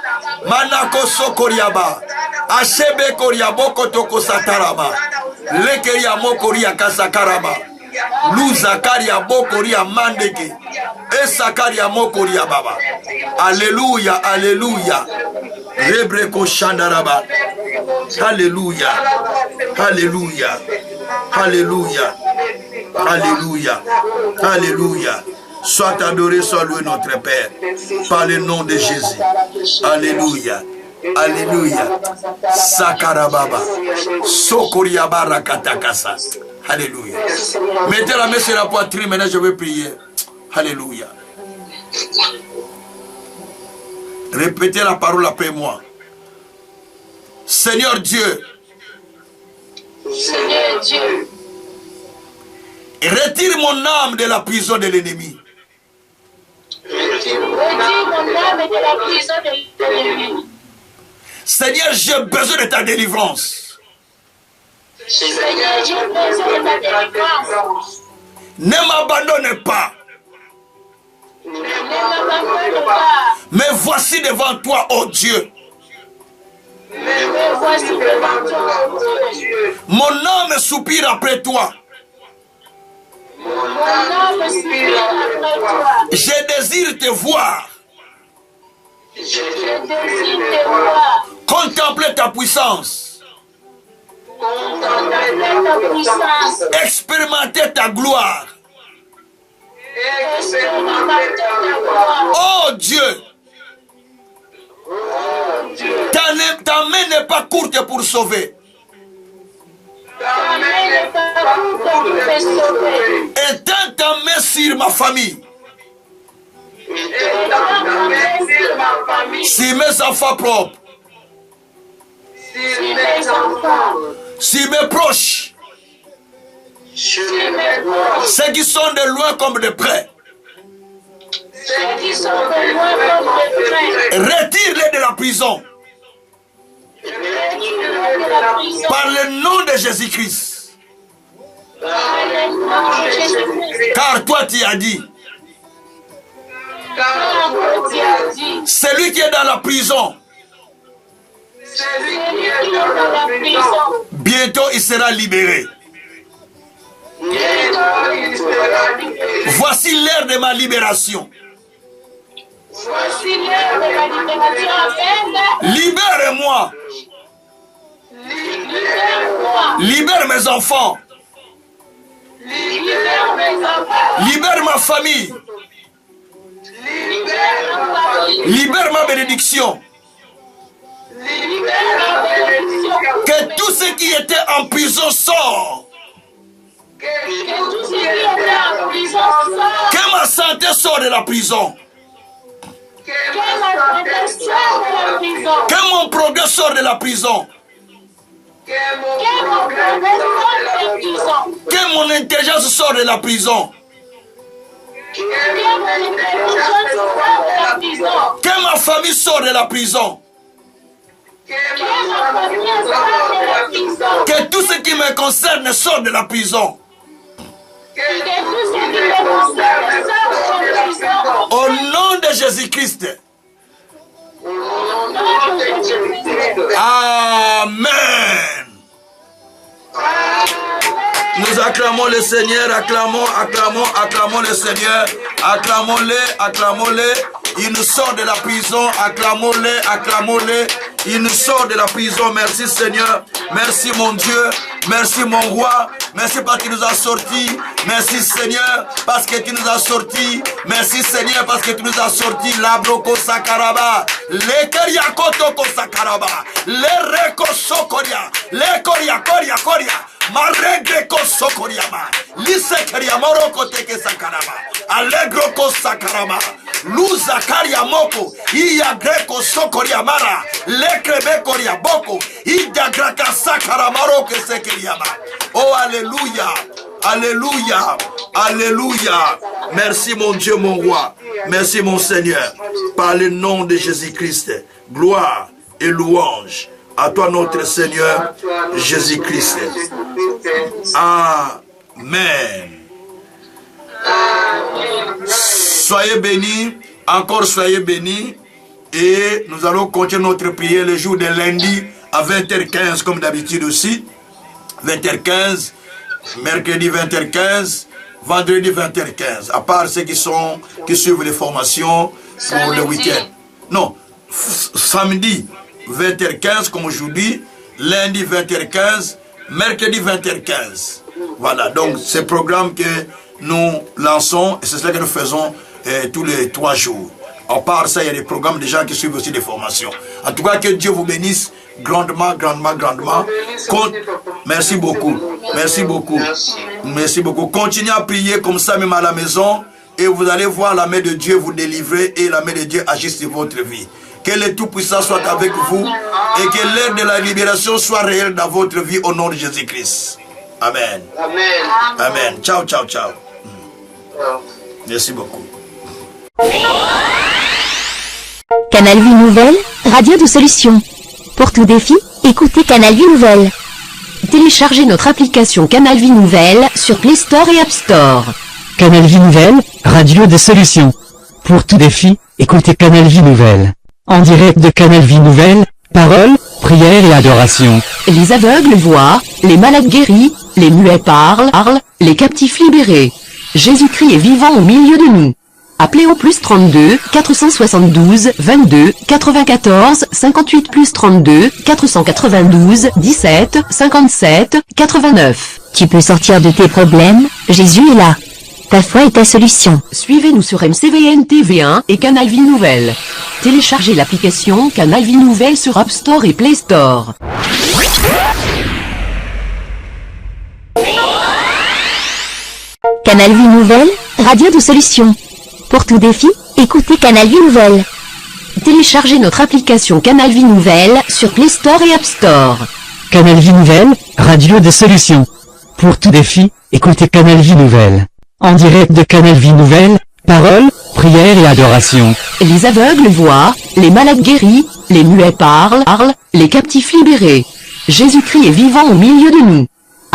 Manako sokoriaba. Ashebe koriaboko toko satarama. Lekeria mokoria kasakarama. Luzakaria bokoria mandeke. Esakaria mokoria baba. Alléluia. Alléluia. Rebreko shandaraba. Alléluia. Alléluia. Alléluia. Alléluia. Alléluia. Sois adoré, sois loué notre Père. Par le nom de Jésus. Alléluia. Alléluia. Sakarababa. Sokoriabara katakasa. Alléluia. Mettez la main sur la poitrine, maintenant je vais prier. Alléluia. Répétez la parole après moi. Seigneur Dieu. Seigneur Dieu. Retire mon âme de la prison de l'ennemi. Retire mon âme de la prison de l'ennemi. Seigneur, j'ai besoin de ta délivrance. Seigneur, j'ai besoin de ta délivrance. Ne m'abandonne pas. Ne m'abandonne pas. Mais voici devant toi, ô Dieu. Me voici devant toi, ô Dieu. Mon âme soupire après toi. Mon âme soupire après toi. Je désire te voir. Je désire te voir. Contempler ta puissance. Contempler ta puissance. Expérimenter ta gloire. Expérimenter ta gloire. Oh Dieu. Ta main n'est pas courte pour sauver. Ta main n'est pas courte pour me sauver. Étends ta main sur ma famille. Étends ta main sur ma famille. Sur mes enfants propres. Sur mes enfants. Sur mes proches. Sur mes proches. Ceux qui sont de loin comme de près. Ceux qui sont de loin comme de près. Retire-les de la prison. Retire-les de la prison. Par le nom de Jésus-Christ. Par le nom de Jésus-Christ. Car toi tu as dit. Car toi tu as dit. Celui qui est dans la prison. Celui qui est dans la prison. Bientôt il sera libéré. Bientôt il sera libéré. Voici l'heure de ma libération. Voici l'heure de la libération. Amen. Libère-moi. Libère-moi. Libère mes enfants. Libère mes enfants. Libère ma famille. Libère ma famille. Libère ma bénédiction. Libère ma bénédiction. Que tout ce qui était en prison sort. Que tout ce qui est en prison sort. Que ma santé sort de la prison. Que ma santé sort de la prison. Que mon progrès sort de la prison. Que mon progrès sort de la prison. Que mon intelligence sort de la prison. Que mon intelligence sort de la prison. Que ma famille sort de la prison. Que ma famille sort de la prison. Que tout ce qui me concerne sort de la prison. Que tout ce qui me concerne sort de la prison. Au nom de Jésus-Christ. Au nom de Jésus-Christ. Amen. Nous acclamons le Seigneur, acclamons le Seigneur, acclamons-le. Il nous sort de la prison, acclamons-le. Il nous sort de la prison. Merci Seigneur, merci mon Dieu, merci mon roi, merci parce qu'il nous a sortis, merci Seigneur parce que tu nous as sortis, merci Seigneur parce que tu nous as sortis. La broko sakaraba, le kariakotoko sakaraba, le reko sokoria, le koria. Maregreko sokoriama, lisekeria moroko teke sakarama, allegro ko sakarama, luza karia moko, iya greko sokoriamara, lekrebe koria boko, ida graka sakaramaro ke sekeriama. Oh alléluia, alléluia, alléluia. Merci mon Dieu, mon roi, merci mon Seigneur, par le nom de Jésus-Christ, gloire et louange. À toi notre Seigneur Jésus-Christ. Amen. Soyez bénis, encore soyez bénis. Et nous allons continuer notre prière le jour de lundi à 20h15 comme d'habitude aussi. 20h15, mercredi 20h15, vendredi 20h15. À part ceux qui suivent les formations pour le week-end. Non, samedi 20h15 comme aujourd'hui, lundi 20h15, mercredi 20h15. Voilà, donc c'est le programme que nous lançons et c'est cela que nous faisons tous les 3 jours. À part ça, il y a des programmes de gens qui suivent aussi des formations. En tout cas, que Dieu vous bénisse grandement. Merci beaucoup. Merci beaucoup. Continuez à prier comme ça même à la maison et vous allez voir la main de Dieu vous délivrer et la main de Dieu agir sur votre vie. Que le Tout-Puissant soit avec vous et que l'heure de la libération soit réelle dans votre vie au nom de Jésus-Christ. Amen. Amen. Ciao. Merci beaucoup. Canal Vie Nouvelle, radio de solutions. Pour tout défi, écoutez Canal Vie Nouvelle. Téléchargez notre application Canal Vie Nouvelle sur Play Store et App Store. Canal Vie Nouvelle, radio des solutions. Pour tout défi, écoutez Canal Vie Nouvelle. En direct de Canal Vie Nouvelle, paroles, prières et adoration. Les aveugles voient, les malades guéris, les muets parlent, les captifs libérés. Jésus-Christ est vivant au milieu de nous. Appelez Appelez au plus 32 472 22 94 58 plus 32 492 17 57 89. Tu peux sortir de tes problèmes, Jésus est là. Ta foi est ta solution. Suivez-nous sur MCVN TV1 et Canal Vie Nouvelle. Téléchargez l'application Canal Vie Nouvelle sur App Store et Play Store. Canal Vie Nouvelle, radio de solution. Pour tout défi, écoutez Canal Vie Nouvelle. Téléchargez notre application Canal Vie Nouvelle sur Play Store et App Store. Canal Vie Nouvelle, radio des solutions. Pour tout défi, écoutez Canal Vie Nouvelle. En direct de Canal Vie Nouvelle, paroles, prières et adoration. Les aveugles voient, les malades guéris, les muets parlent, les captifs libérés. Jésus-Christ est vivant au milieu de nous.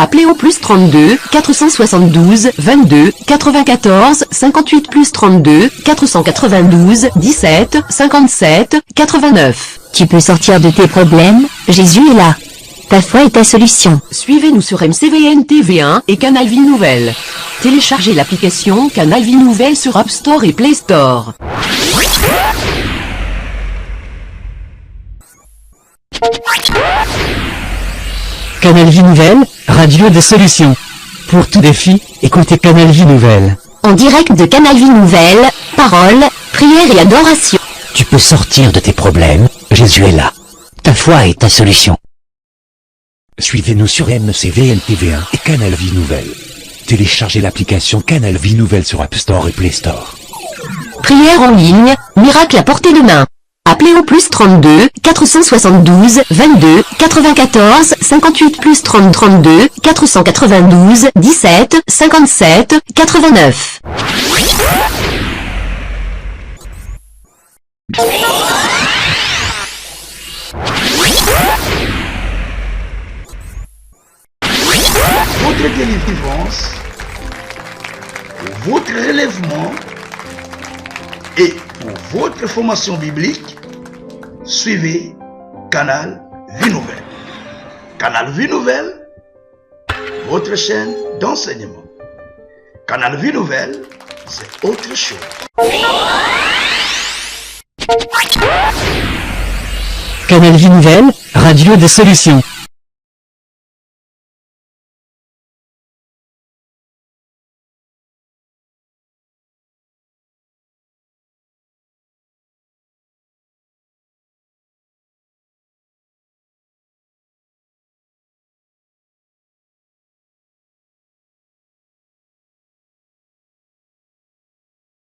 Appelez au plus 32 472 22 94 58 plus 32 492 17 57 89. Tu peux sortir de tes problèmes, Jésus est là. Ta foi est ta solution. Suivez-nous sur MCVN TV1 et Canal Vie Nouvelle. Téléchargez l'application Canal Vie Nouvelle sur App Store et Play Store. Canal Vie Nouvelle, radio des solutions. Pour tout défi, écoutez Canal Vie Nouvelle. En direct de Canal Vie Nouvelle, paroles, prières et adoration. Tu peux sortir de tes problèmes, Jésus est là. Ta foi est ta solution. Suivez-nous sur MCVN TV1 et Canal Vie Nouvelle. Téléchargez l'application Canal Vie Nouvelle sur App Store et Play Store. Prière en ligne, miracle à portée de main. Appelez au plus 32 472 22 94 58 plus 30 32 492 17 57 89. Votre délivrance, pour votre relèvement et pour votre formation biblique, suivez Canal Vie Nouvelle. Canal Vie Nouvelle, votre chaîne d'enseignement. Canal Vie Nouvelle, c'est autre chose. Canal Vie Nouvelle, radio des solutions.